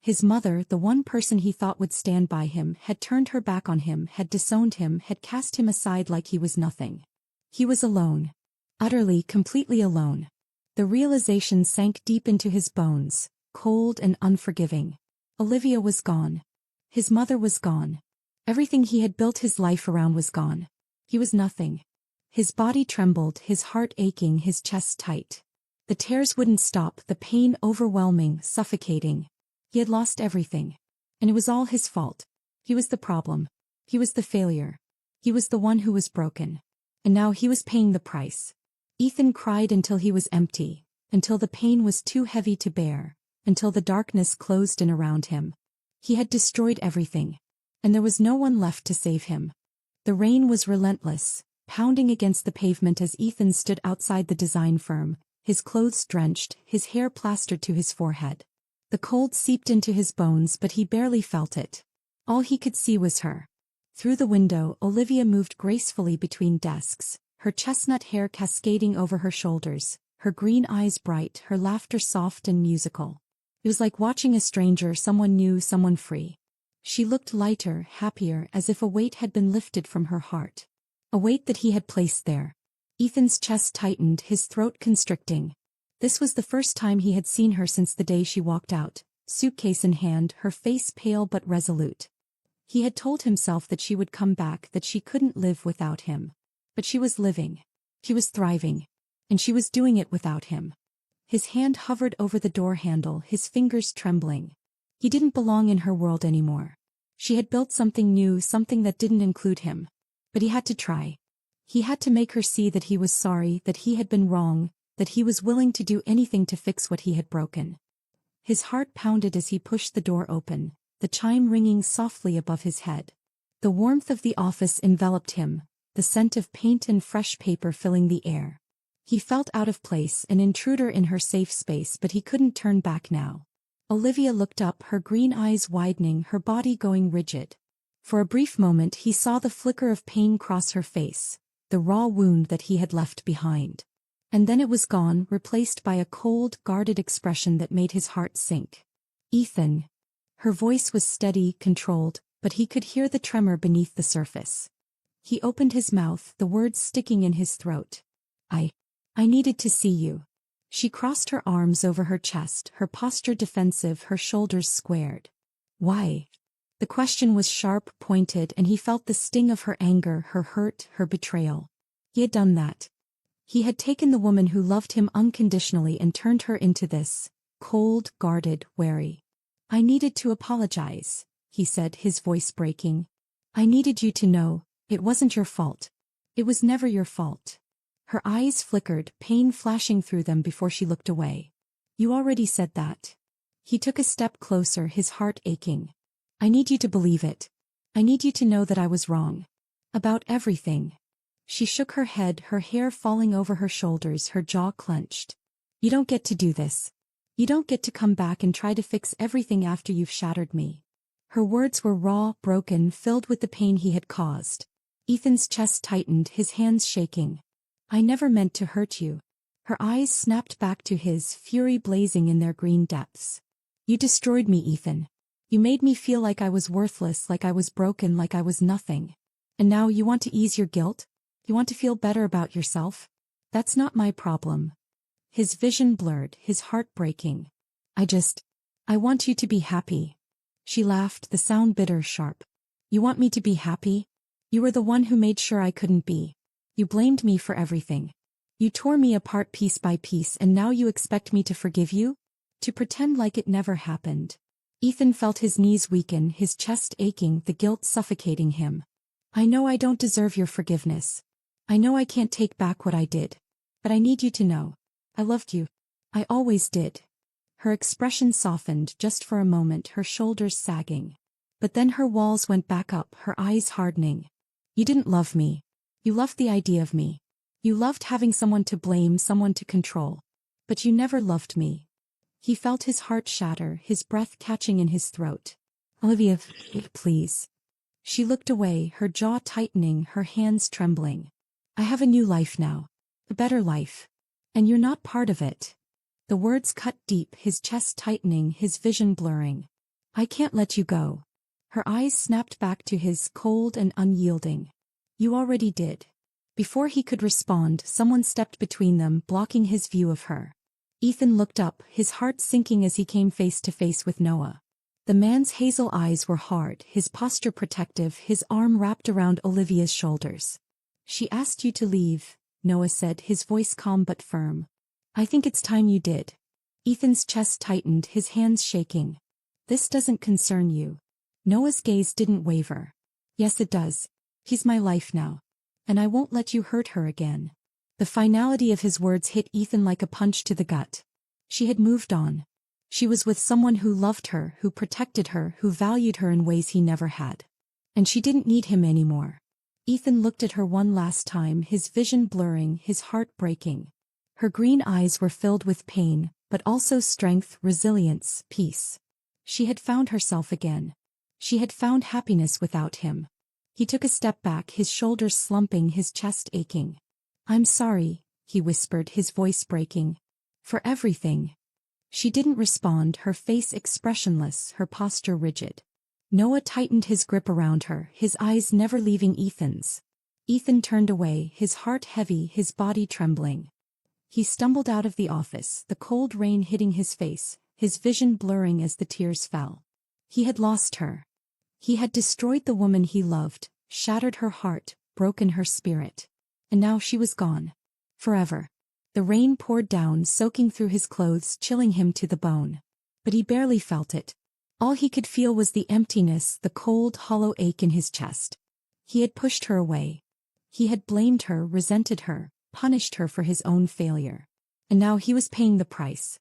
His mother, the one person he thought would stand by him, had turned her back on him, had disowned him, had cast him aside like he was nothing. He was alone. Utterly, completely alone. The realization sank deep into his bones, cold and unforgiving. Olivia was gone. His mother was gone. Everything he had built his life around was gone. He was nothing. His body trembled, his heart aching, his chest tight. The tears wouldn't stop, the pain overwhelming, suffocating. He had lost everything. And it was all his fault. He was the problem. He was the failure. He was the one who was broken. And now he was paying the price. Ethan cried until he was empty, until the pain was too heavy to bear, until the darkness closed in around him. He had destroyed everything. And there was no one left to save him. The rain was relentless, pounding against the pavement as Ethan stood outside the design firm, his clothes drenched, his hair plastered to his forehead. The cold seeped into his bones, but he barely felt it. All he could see was her. Through the window, Olivia moved gracefully between desks, her chestnut hair cascading over her shoulders, her green eyes bright, her laughter soft and musical. It was like watching a stranger, someone new, someone free. She looked lighter, happier, as if a weight had been lifted from her heart. A weight that he had placed there. Ethan's chest tightened, his throat constricting. This was the first time he had seen her since the day she walked out, suitcase in hand, her face pale but resolute. He had told himself that she would come back, that she couldn't live without him. But she was living. She was thriving. And she was doing it without him. His hand hovered over the door handle, his fingers trembling. He didn't belong in her world anymore. She had built something new, something that didn't include him. But he had to try. He had to make her see that he was sorry, that he had been wrong, that he was willing to do anything to fix what he had broken. His heart pounded as he pushed the door open, the chime ringing softly above his head. The warmth of the office enveloped him, the scent of paint and fresh paper filling the air. He felt out of place, an intruder in her safe space, but he couldn't turn back now. Olivia looked up, her green eyes widening, her body going rigid. For a brief moment he saw the flicker of pain cross her face, the raw wound that he had left behind. And then it was gone, replaced by a cold, guarded expression that made his heart sink. "Ethan." Her voice was steady, controlled, but he could hear the tremor beneath the surface. He opened his mouth, the words sticking in his throat. I needed to see you." She crossed her arms over her chest, her posture defensive, her shoulders squared. "Why?" The question was sharp, pointed, and he felt the sting of her anger, her hurt, her betrayal. He had done that. He had taken the woman who loved him unconditionally and turned her into this, cold, guarded, wary. "I needed to apologize," he said, his voice breaking. "I needed you to know, it wasn't your fault. It was never your fault." Her eyes flickered, pain flashing through them before she looked away. "You already said that." He took a step closer, his heart aching. "I need you to believe it. I need you to know that I was wrong. About everything." She shook her head, her hair falling over her shoulders, her jaw clenched. "You don't get to do this. You don't get to come back and try to fix everything after you've shattered me." Her words were raw, broken, filled with the pain he had caused. Ethan's chest tightened, his hands shaking. "I never meant to hurt you." Her eyes snapped back to his, fury blazing in their green depths. "You destroyed me, Ethan. You made me feel like I was worthless, like I was broken, like I was nothing. And now you want to ease your guilt? You want to feel better about yourself? That's not my problem." His vision blurred, his heart breaking. I want you to be happy." She laughed, the sound bitter, sharp. "You want me to be happy? You were the one who made sure I couldn't be. You blamed me for everything. You tore me apart piece by piece, and now you expect me to forgive you? To pretend like it never happened." Ethan felt his knees weaken, his chest aching, the guilt suffocating him. "I know I don't deserve your forgiveness. I know I can't take back what I did. But I need you to know. I loved you. I always did. Her expression softened just for a moment, her shoulders sagging. But then her walls went back up, her eyes hardening. You didn't love me. You loved the idea of me. You loved having someone to blame, someone to control. But you never loved me. He felt his heart shatter, his breath catching in his throat. Olivia, please. She looked away, her jaw tightening, her hands trembling. I have a new life now. A better life. And you're not part of it. The words cut deep, his chest tightening, his vision blurring. I can't let you go. Her eyes snapped back to his, cold and unyielding. You already did. Before he could respond, someone stepped between them, blocking his view of her. Ethan looked up, his heart sinking as he came face to face with Noah. The man's hazel eyes were hard, his posture protective, his arm wrapped around Olivia's shoulders. She asked you to leave, Noah said, his voice calm but firm. I think it's time you did. Ethan's chest tightened, his hands shaking. This doesn't concern you. Noah's gaze didn't waver. Yes, it does. He's my life now. And I won't let you hurt her again. The finality of his words hit Ethan like a punch to the gut. She had moved on. She was with someone who loved her, who protected her, who valued her in ways he never had. And she didn't need him anymore. Ethan looked at her one last time, his vision blurring, his heart breaking. Her green eyes were filled with pain, but also strength, resilience, peace. She had found herself again. She had found happiness without him. He took a step back, his shoulders slumping, his chest aching. I'm sorry, he whispered, his voice breaking. For everything. She didn't respond, her face expressionless, her posture rigid. Noah tightened his grip around her, his eyes never leaving Ethan's. Ethan turned away, his heart heavy, his body trembling. He stumbled out of the office, the cold rain hitting his face, his vision blurring as the tears fell. He had lost her. He had destroyed the woman he loved, shattered her heart, broken her spirit. And now she was gone. Forever. The rain poured down, soaking through his clothes, chilling him to the bone. But he barely felt it. All he could feel was the emptiness, the cold, hollow ache in his chest. He had pushed her away. He had blamed her, resented her, punished her for his own failure. And now he was paying the price.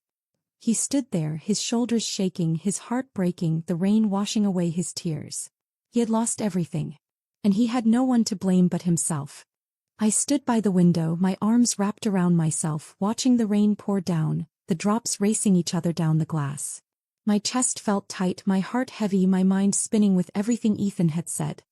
He stood there, his shoulders shaking, his heart breaking, the rain washing away his tears. He had lost everything. And he had no one to blame but himself. I stood by the window, my arms wrapped around myself, watching the rain pour down, the drops racing each other down the glass. My chest felt tight, my heart heavy, my mind spinning with everything Ethan had said.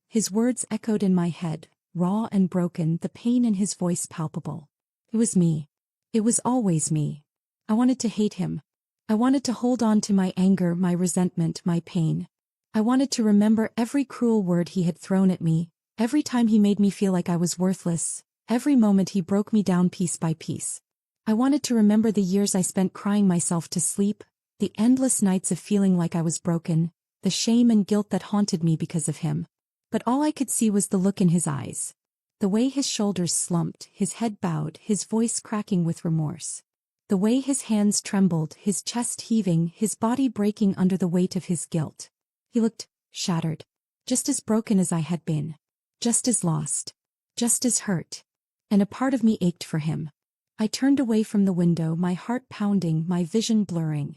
His words echoed in my head, raw and broken, the pain in his voice palpable. It was me. It was always me. I wanted to hate him. I wanted to hold on to my anger, my resentment, my pain. I wanted to remember every cruel word he had thrown at me, every time he made me feel like I was worthless, every moment he broke me down piece by piece. I wanted to remember the years I spent crying myself to sleep, the endless nights of feeling like I was broken, the shame and guilt that haunted me because of him. But all I could see was the look in his eyes. The way his shoulders slumped, his head bowed, his voice cracking with remorse. The way his hands trembled, his chest heaving, his body breaking under the weight of his guilt. He looked shattered. Just as broken as I had been. Just as lost. Just as hurt. And a part of me ached for him. I turned away from the window, my heart pounding, my vision blurring.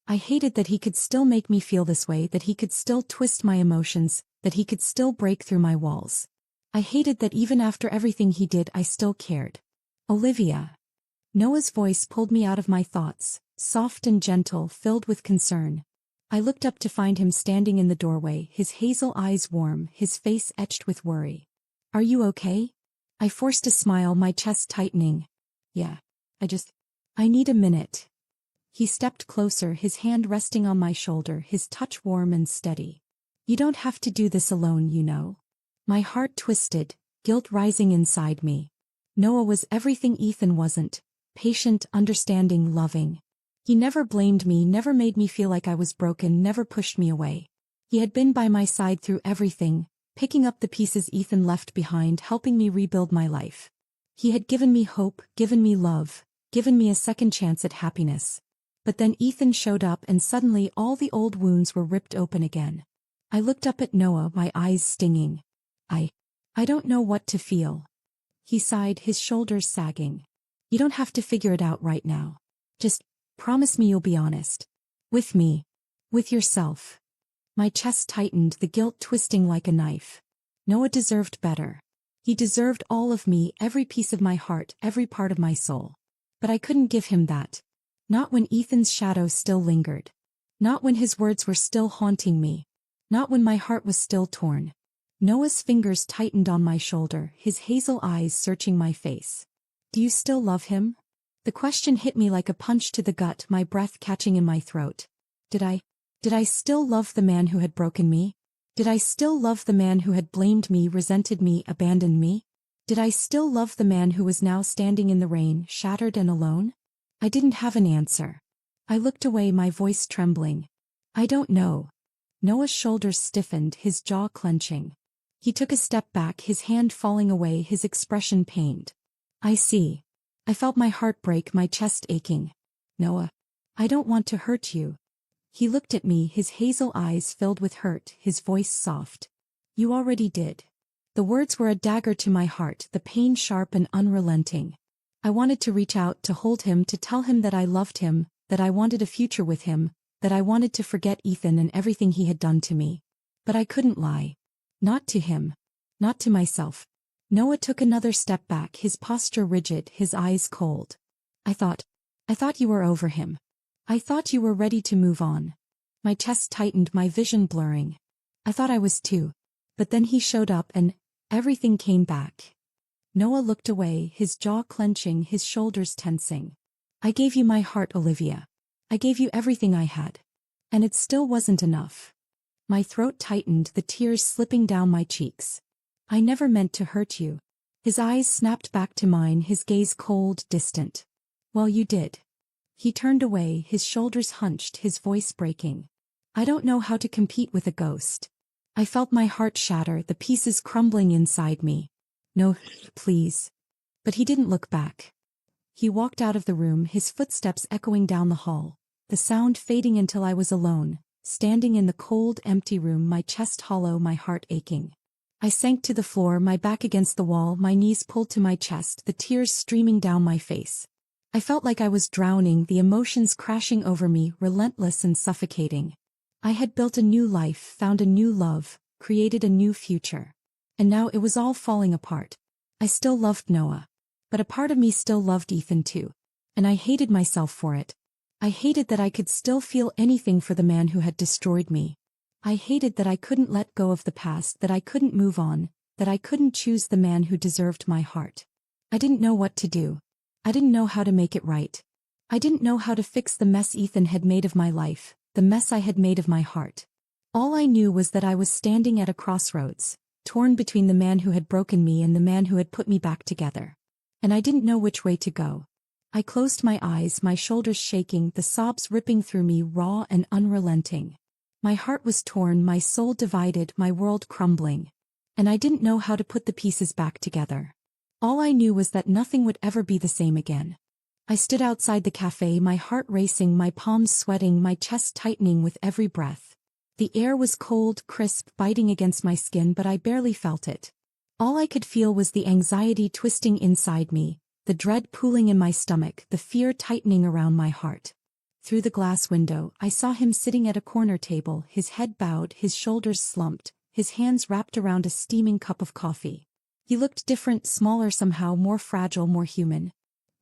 I hated that he could still make me feel this way, that he could still twist my emotions, that he could still break through my walls. I hated that even after everything he did, I still cared. Olivia. Noah's voice pulled me out of my thoughts, soft and gentle, filled with concern. I looked up to find him standing in the doorway, his hazel eyes warm, his face etched with worry. Are you okay? I forced a smile, my chest tightening. Yeah. I need a minute. He stepped closer, his hand resting on my shoulder, his touch warm and steady. You don't have to do this alone, you know. My heart twisted, guilt rising inside me. Noah was everything Ethan wasn't. Patient, understanding, loving. He never blamed me, never made me feel like I was broken, never pushed me away. He had been by my side through everything, picking up the pieces Ethan left behind, helping me rebuild my life. He had given me hope, given me love, given me a second chance at happiness. But then Ethan showed up and suddenly all the old wounds were ripped open again. I looked up at Noah, my eyes stinging. I don't know what to feel. He sighed, his shoulders sagging. You don't have to figure it out right now. Just promise me you'll be honest. With me. With yourself. My chest tightened, the guilt twisting like a knife. Noah deserved better. He deserved all of me, every piece of my heart, every part of my soul. But I couldn't give him that. Not when Ethan's shadow still lingered. Not when his words were still haunting me. Not when my heart was still torn. Noah's fingers tightened on my shoulder, his hazel eyes searching my face. Do you still love him? The question hit me like a punch to the gut, my breath catching in my throat. Did I still love the man who had broken me? Did I still love the man who had blamed me, resented me, abandoned me? Did I still love the man who was now standing in the rain, shattered and alone? I didn't have an answer. I looked away, my voice trembling. I don't know. Noah's shoulders stiffened, his jaw clenching. He took a step back, his hand falling away, his expression pained. I see. I felt my heart break, my chest aching. Noah, I don't want to hurt you. He looked at me, his hazel eyes filled with hurt, his voice soft. You already did. The words were a dagger to my heart, the pain sharp and unrelenting. I wanted to reach out, to hold him, to tell him that I loved him, that I wanted a future with him, that I wanted to forget Ethan and everything he had done to me. But I couldn't lie. Not to him. Not to myself. Noah took another step back, his posture rigid, his eyes cold. I thought you were over him. I thought you were ready to move on. My chest tightened, my vision blurring. I thought I was too. But then he showed up and everything came back. Noah looked away, his jaw clenching, his shoulders tensing. I gave you my heart, Olivia. I gave you everything I had. And it still wasn't enough. My throat tightened, the tears slipping down my cheeks. I never meant to hurt you. His eyes snapped back to mine, his gaze cold, distant. Well, you did. He turned away, his shoulders hunched, his voice breaking. I don't know how to compete with a ghost. I felt my heart shatter, the pieces crumbling inside me. No, please. But he didn't look back. He walked out of the room, his footsteps echoing down the hall, the sound fading until I was alone, standing in the cold, empty room, my chest hollow, my heart aching. I sank to the floor, my back against the wall, my knees pulled to my chest, the tears streaming down my face. I felt like I was drowning, the emotions crashing over me, relentless and suffocating. I had built a new life, found a new love, created a new future. And now it was all falling apart. I still loved Noah. But a part of me still loved Ethan too. And I hated myself for it. I hated that I could still feel anything for the man who had destroyed me. I hated that I couldn't let go of the past, that I couldn't move on, that I couldn't choose the man who deserved my heart. I didn't know what to do. I didn't know how to make it right. I didn't know how to fix the mess Ethan had made of my life, the mess I had made of my heart. All I knew was that I was standing at a crossroads, torn between the man who had broken me and the man who had put me back together. And I didn't know which way to go. I closed my eyes, my shoulders shaking, the sobs ripping through me, raw and unrelenting. My heart was torn, my soul divided, my world crumbling. And I didn't know how to put the pieces back together. All I knew was that nothing would ever be the same again. I stood outside the cafe, my heart racing, my palms sweating, my chest tightening with every breath. The air was cold, crisp, biting against my skin, but I barely felt it. All I could feel was the anxiety twisting inside me, the dread pooling in my stomach, the fear tightening around my heart. Through the glass window, I saw him sitting at a corner table, his head bowed, his shoulders slumped, his hands wrapped around a steaming cup of coffee. He looked different, smaller somehow, more fragile, more human.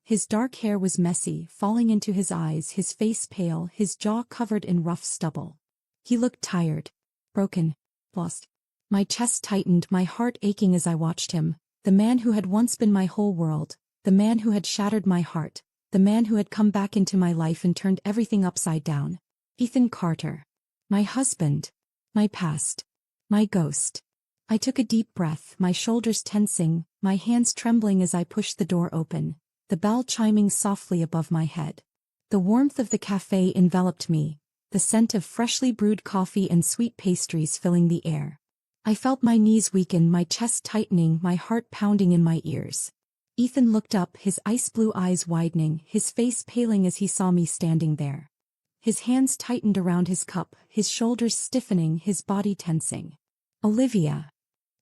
His dark hair was messy, falling into his eyes, his face pale, his jaw covered in rough stubble. He looked tired, broken, lost. My chest tightened, my heart aching as I watched him, the man who had once been my whole world, the man who had shattered my heart, the man who had come back into my life and turned everything upside down. Ethan Carter. My husband. My past. My ghost. I took a deep breath, my shoulders tensing, my hands trembling as I pushed the door open, the bell chiming softly above my head. The warmth of the cafe enveloped me, the scent of freshly brewed coffee and sweet pastries filling the air. I felt my knees weaken, my chest tightening, my heart pounding in my ears. Ethan looked up, his ice blue eyes widening, his face paling as he saw me standing there. His hands tightened around his cup, his shoulders stiffening, his body tensing. Olivia.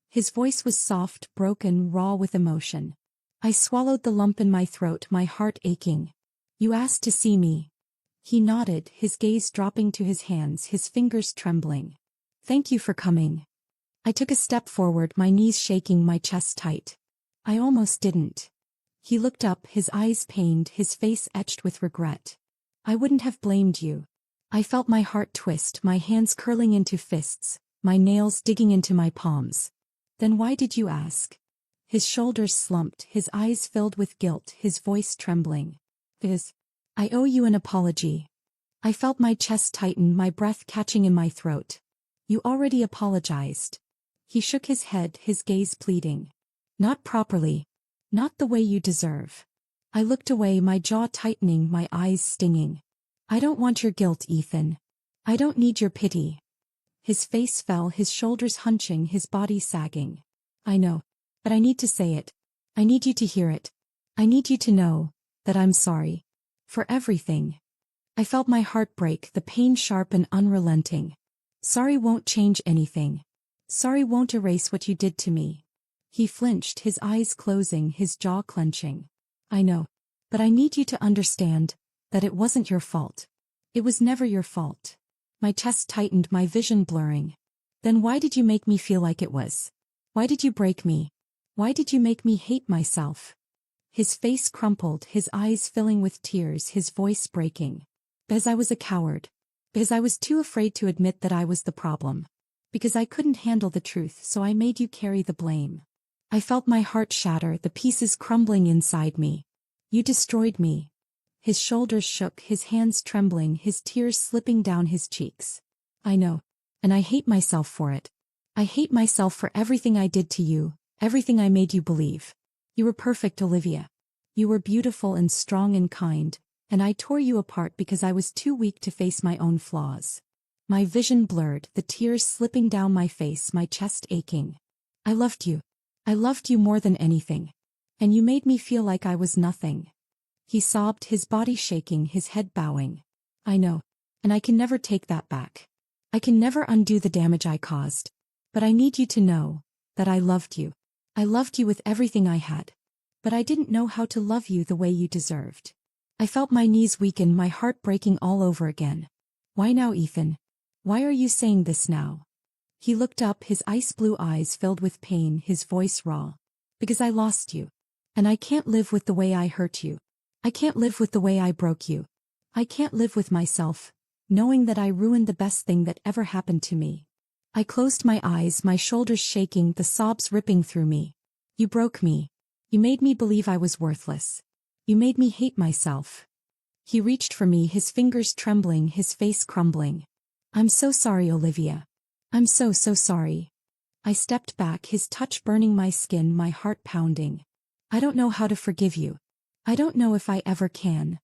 His voice was soft, broken, raw with emotion. I swallowed the lump in my throat, my heart aching. You asked to see me. He nodded, his gaze dropping to his hands, his fingers trembling. Thank you for coming. I took a step forward, my knees shaking, my chest tight. I almost didn't. He looked up, his eyes pained, his face etched with regret. I wouldn't have blamed you. I felt my heart twist, my hands curling into fists, my nails digging into my palms. Then why did you ask? His shoulders slumped, his eyes filled with guilt, his voice trembling. I owe you an apology. I felt my chest tighten, my breath catching in my throat. You already apologized. He shook his head, his gaze pleading. Not properly. Not the way you deserve. I looked away, my jaw tightening, my eyes stinging. I don't want your guilt, Ethan. I don't need your pity. His face fell, his shoulders hunching, his body sagging. I know. But I need to say it. I need you to hear it. I need you to know that I'm sorry. For everything. I felt my heart break, the pain sharp and unrelenting. Sorry won't change anything. Sorry won't erase what you did to me. He flinched, his eyes closing, his jaw clenching. I know. But I need you to understand that it wasn't your fault. It was never your fault. My chest tightened, my vision blurring. Then why did you make me feel like it was? Why did you break me? Why did you make me hate myself? His face crumpled, his eyes filling with tears, his voice breaking. Because I was a coward. Because I was too afraid to admit that I was the problem. Because I couldn't handle the truth, so I made you carry the blame. I felt my heart shatter, the pieces crumbling inside me. You destroyed me. His shoulders shook, his hands trembling, his tears slipping down his cheeks. I know. And I hate myself for it. I hate myself for everything I did to you, everything I made you believe. You were perfect, Olivia. You were beautiful and strong and kind, and I tore you apart because I was too weak to face my own flaws. My vision blurred, the tears slipping down my face, my chest aching. I loved you. I loved you more than anything. And you made me feel like I was nothing. He sobbed, his body shaking, his head bowing. I know. And I can never take that back. I can never undo the damage I caused. But I need you to know that I loved you. I loved you with everything I had. But I didn't know how to love you the way you deserved. I felt my knees weaken, my heart breaking all over again. Why now, Ethan? Why are you saying this now? He looked up, his ice blue eyes filled with pain, his voice raw. Because I lost you. And I can't live with the way I hurt you. I can't live with the way I broke you. I can't live with myself, knowing that I ruined the best thing that ever happened to me. I closed my eyes, my shoulders shaking, the sobs ripping through me. You broke me. You made me believe I was worthless. You made me hate myself. He reached for me, his fingers trembling, his face crumbling. I'm so sorry, Olivia. I'm so sorry. I stepped back, his touch burning my skin, my heart pounding. I don't know how to forgive you. I don't know if I ever can.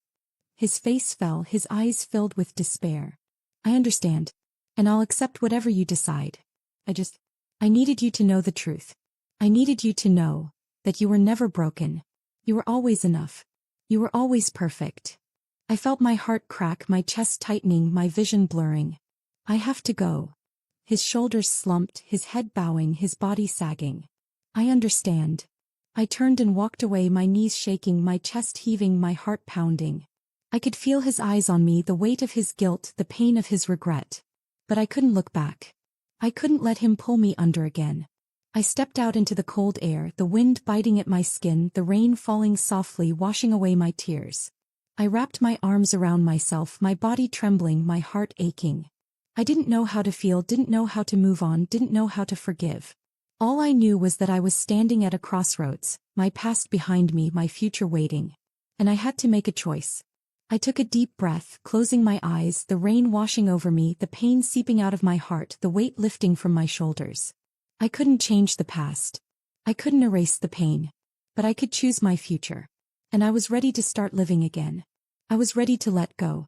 His face fell, his eyes filled with despair. I understand. And I'll accept whatever you decide. I needed you to know the truth. I needed you to know that you were never broken. You were always enough. You were always perfect. I felt my heart crack, my chest tightening, my vision blurring. I have to go. His shoulders slumped, his head bowing, his body sagging. I understand. I turned and walked away, my knees shaking, my chest heaving, my heart pounding. I could feel his eyes on me, the weight of his guilt, the pain of his regret. But I couldn't look back. I couldn't let him pull me under again. I stepped out into the cold air, the wind biting at my skin, the rain falling softly, washing away my tears. I wrapped my arms around myself, my body trembling, my heart aching. I didn't know how to feel, didn't know how to move on, didn't know how to forgive. All I knew was that I was standing at a crossroads, my past behind me, my future waiting. And I had to make a choice. I took a deep breath, closing my eyes, the rain washing over me, the pain seeping out of my heart, the weight lifting from my shoulders. I couldn't change the past. I couldn't erase the pain. But I could choose my future. And I was ready to start living again. I was ready to let go.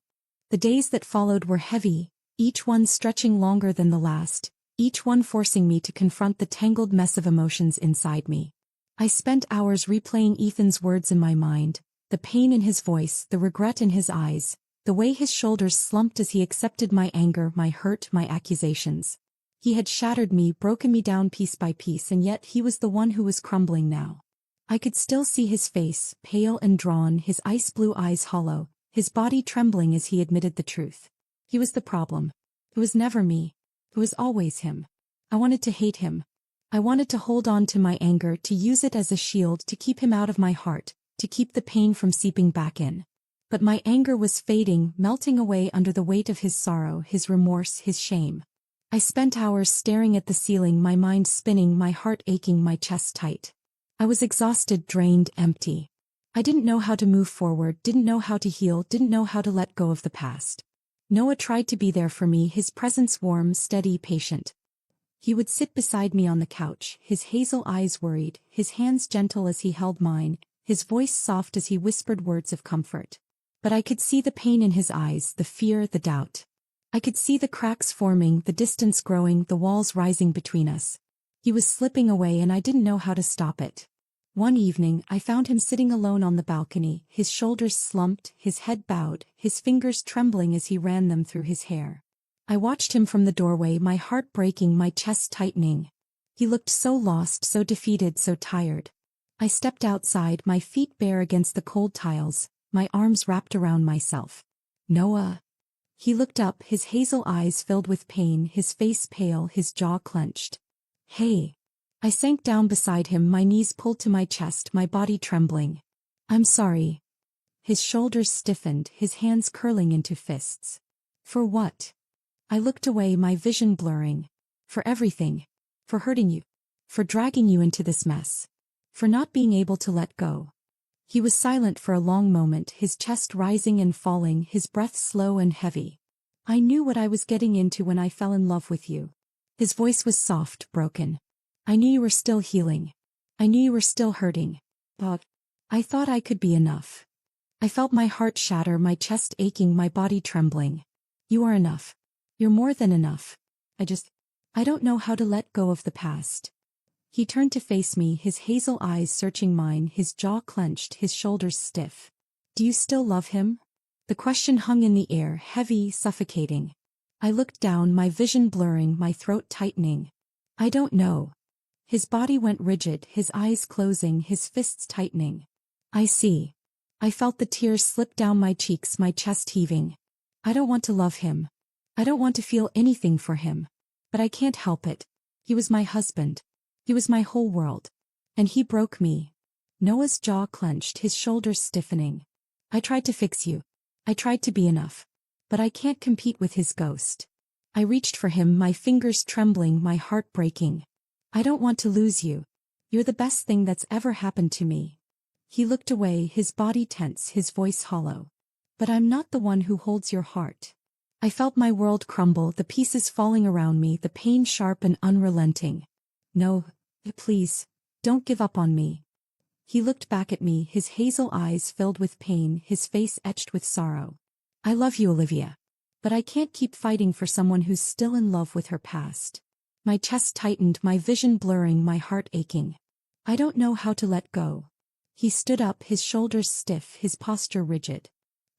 The days that followed were heavy, each one stretching longer than the last, each one forcing me to confront the tangled mess of emotions inside me. I spent hours replaying Ethan's words in my mind, the pain in his voice, the regret in his eyes, the way his shoulders slumped as he accepted my anger, my hurt, my accusations. He had shattered me, broken me down piece by piece, and yet he was the one who was crumbling now. I could still see his face, pale and drawn, his ice-blue eyes hollow, his body trembling as he admitted the truth. He was the problem. It was never me. It was always him. I wanted to hate him. I wanted to hold on to my anger, to use it as a shield, to keep him out of my heart, to keep the pain from seeping back in. But my anger was fading, melting away under the weight of his sorrow, his remorse, his shame. I spent hours staring at the ceiling, my mind spinning, my heart aching, my chest tight. I was exhausted, drained, empty. I didn't know how to move forward, didn't know how to heal, didn't know how to let go of the past. Noah tried to be there for me, his presence warm, steady, patient. He would sit beside me on the couch, his hazel eyes worried, his hands gentle as he held mine, his voice soft as he whispered words of comfort. But I could see the pain in his eyes, the fear, the doubt. I could see the cracks forming, the distance growing, the walls rising between us. He was slipping away and I didn't know how to stop it. One evening, I found him sitting alone on the balcony, his shoulders slumped, his head bowed, his fingers trembling as he ran them through his hair. I watched him from the doorway, my heart breaking, my chest tightening. He looked so lost, so defeated, so tired. I stepped outside, my feet bare against the cold tiles, my arms wrapped around myself. Noah. He looked up, his hazel eyes filled with pain, his face pale, his jaw clenched. Hey. I sank down beside him, my knees pulled to my chest, my body trembling. I'm sorry. His shoulders stiffened, his hands curling into fists. For what? I looked away, my vision blurring. For everything. For hurting you. For dragging you into this mess. For not being able to let go. He was silent for a long moment, his chest rising and falling, his breath slow and heavy. I knew what I was getting into when I fell in love with you. His voice was soft, broken. I knew you were still healing. I knew you were still hurting. But I thought I could be enough. I felt my heart shatter, my chest aching, my body trembling. You are enough. You're more than enough. I don't know how to let go of the past. He turned to face me, his hazel eyes searching mine, his jaw clenched, his shoulders stiff. Do you still love him? The question hung in the air, heavy, suffocating. I looked down, my vision blurring, my throat tightening. I don't know. His body went rigid, his eyes closing, his fists tightening. I see. I felt the tears slip down my cheeks, my chest heaving. I don't want to love him. I don't want to feel anything for him. But I can't help it. He was my husband. He was my whole world. And he broke me. Noah's jaw clenched, his shoulders stiffening. I tried to fix you. I tried to be enough. But I can't compete with his ghost. I reached for him, my fingers trembling, my heart breaking. I don't want to lose you. You're the best thing that's ever happened to me. He looked away, his body tense, his voice hollow. But I'm not the one who holds your heart. I felt my world crumble, the pieces falling around me, the pain sharp and unrelenting. No, please, don't give up on me. He looked back at me, his hazel eyes filled with pain, his face etched with sorrow. I love you, Olivia. But I can't keep fighting for someone who's still in love with her past. My chest tightened, my vision blurring, my heart aching. I don't know how to let go. He stood up, his shoulders stiff, his posture rigid.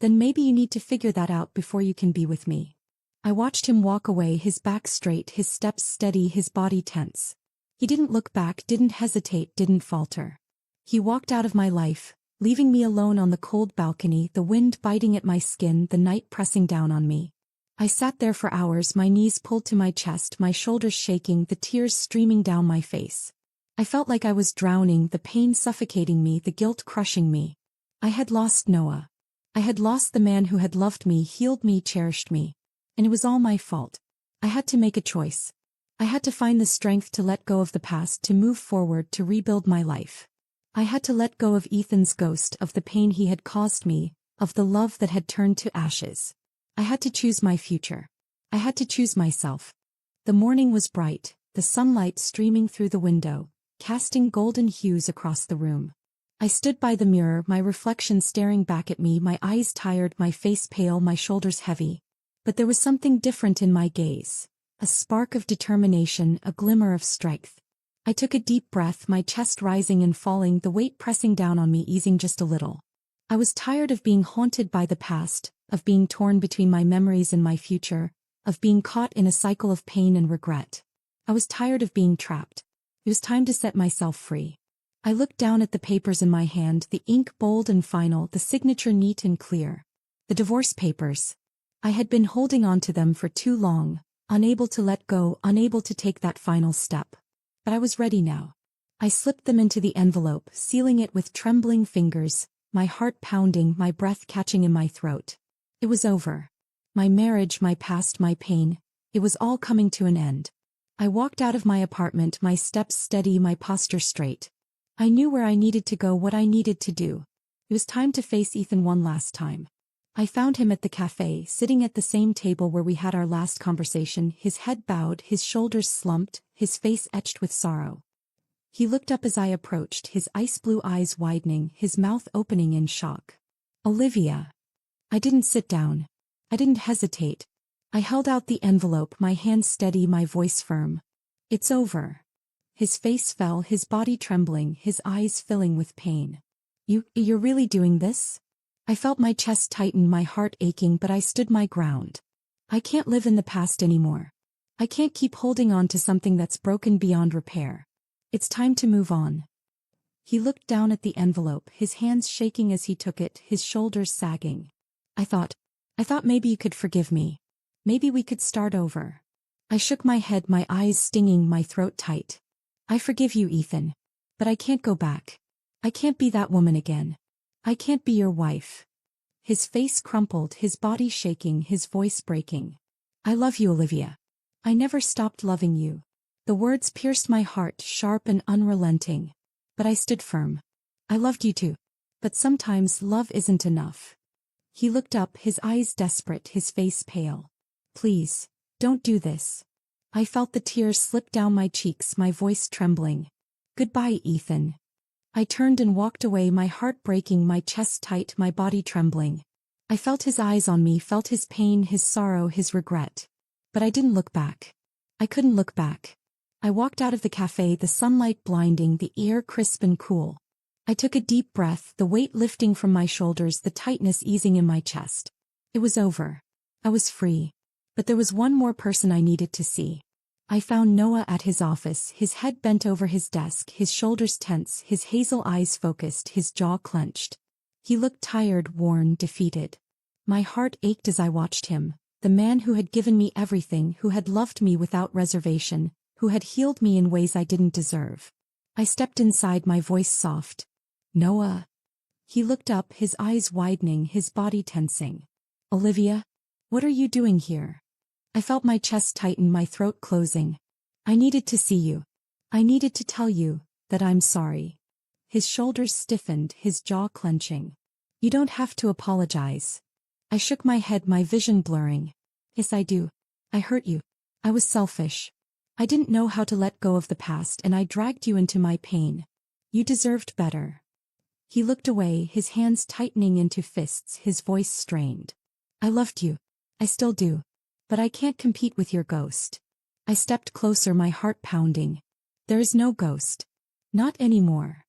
Then maybe you need to figure that out before you can be with me. I watched him walk away, his back straight, his steps steady, his body tense. He didn't look back, didn't hesitate, didn't falter. He walked out of my life, leaving me alone on the cold balcony, the wind biting at my skin, the night pressing down on me. I sat there for hours, my knees pulled to my chest, my shoulders shaking, the tears streaming down my face. I felt like I was drowning, the pain suffocating me, the guilt crushing me. I had lost Noah. I had lost the man who had loved me, healed me, cherished me. And it was all my fault. I had to make a choice. I had to find the strength to let go of the past, to move forward, to rebuild my life. I had to let go of Ethan's ghost, of the pain he had caused me, of the love that had turned to ashes. I had to choose my future. I had to choose myself. The morning was bright, the sunlight streaming through the window, casting golden hues across the room. I stood by the mirror, my reflection staring back at me, my eyes tired, my face pale, my shoulders heavy. But there was something different in my gaze. A spark of determination, a glimmer of strength. I took a deep breath, my chest rising and falling, the weight pressing down on me easing just a little. I was tired of being haunted by the past, of being torn between my memories and my future, of being caught in a cycle of pain and regret. I was tired of being trapped. It was time to set myself free. I looked down at the papers in my hand, the ink bold and final, the signature neat and clear. The divorce papers. I had been holding on to them for too long, unable to let go, unable to take that final step. But I was ready now. I slipped them into the envelope, sealing it with trembling fingers, my heart pounding, my breath catching in my throat. It was over. My marriage, my past, my pain, it was all coming to an end. I walked out of my apartment, my steps steady, my posture straight. I knew where I needed to go, what I needed to do. It was time to face Ethan one last time. I found him at the cafe, sitting at the same table where we had our last conversation, his head bowed, his shoulders slumped, his face etched with sorrow. He looked up as I approached, his ice blue eyes widening, his mouth opening in shock. Olivia. I didn't sit down. I didn't hesitate. I held out the envelope, my hand steady, my voice firm. It's over. His face fell, his body trembling, his eyes filling with pain. You're really doing this? I felt my chest tighten, my heart aching, but I stood my ground. I can't live in the past anymore. I can't keep holding on to something that's broken beyond repair. It's time to move on. He looked down at the envelope, his hands shaking as he took it, his shoulders sagging. I thought maybe you could forgive me. Maybe we could start over. I shook my head, my eyes stinging, my throat tight. I forgive you, Ethan. But I can't go back. I can't be that woman again. I can't be your wife. His face crumpled, his body shaking, his voice breaking. I love you, Olivia. I never stopped loving you. The words pierced my heart, sharp and unrelenting. But I stood firm. I loved you too. But sometimes love isn't enough. He looked up, his eyes desperate, his face pale. Please, don't do this. I felt the tears slip down my cheeks, my voice trembling. Goodbye, Ethan. I turned and walked away, my heart breaking, my chest tight, my body trembling. I felt his eyes on me, felt his pain, his sorrow, his regret. But I didn't look back. I couldn't look back. I walked out of the cafe, the sunlight blinding, the air crisp and cool. I took a deep breath, the weight lifting from my shoulders, the tightness easing in my chest. It was over. I was free. But there was one more person I needed to see. I found Noah at his office, his head bent over his desk, his shoulders tense, his hazel eyes focused, his jaw clenched. He looked tired, worn, defeated. My heart ached as I watched him, the man who had given me everything, who had loved me without reservation, who had healed me in ways I didn't deserve. I stepped inside, my voice soft. Noah. He looked up, his eyes widening, his body tensing. Olivia, what are you doing here? I felt my chest tighten, my throat closing. I needed to see you. I needed to tell you that I'm sorry. His shoulders stiffened, his jaw clenching. You don't have to apologize. I shook my head, my vision blurring. Yes, I do. I hurt you. I was selfish. I didn't know how to let go of the past, and I dragged you into my pain. You deserved better. He looked away, his hands tightening into fists, his voice strained. I loved you. I still do. But I can't compete with your ghost. I stepped closer, my heart pounding. There is no ghost. Not anymore.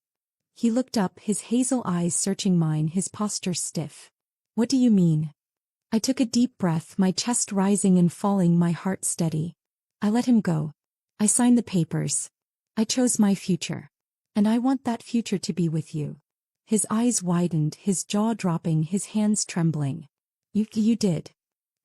He looked up, his hazel eyes searching mine, his posture stiff. What do you mean? I took a deep breath, my chest rising and falling, my heart steady. I let him go. I signed the papers. I chose my future. And I want that future to be with you. His eyes widened, his jaw dropping, his hands trembling. You did.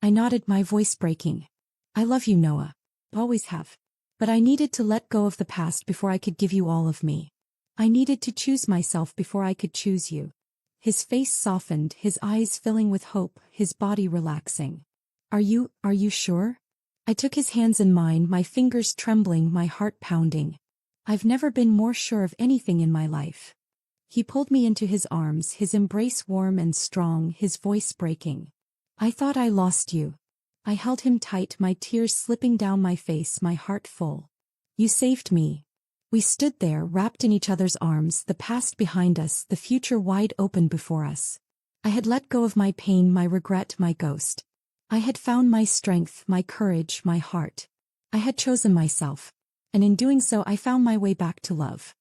I nodded, my voice breaking. I love you, Noah. Always have. But I needed to let go of the past before I could give you all of me. I needed to choose myself before I could choose you. His face softened, his eyes filling with hope, his body relaxing. Are you sure? I took his hands in mine, my fingers trembling, my heart pounding. I've never been more sure of anything in my life. He pulled me into his arms, his embrace warm and strong, his voice breaking. I thought I lost you. I held him tight, my tears slipping down my face, my heart full. You saved me. We stood there, wrapped in each other's arms, the past behind us, the future wide open before us. I had let go of my pain, my regret, my ghost. I had found my strength, my courage, my heart. I had chosen myself. And in doing so I found my way back to love.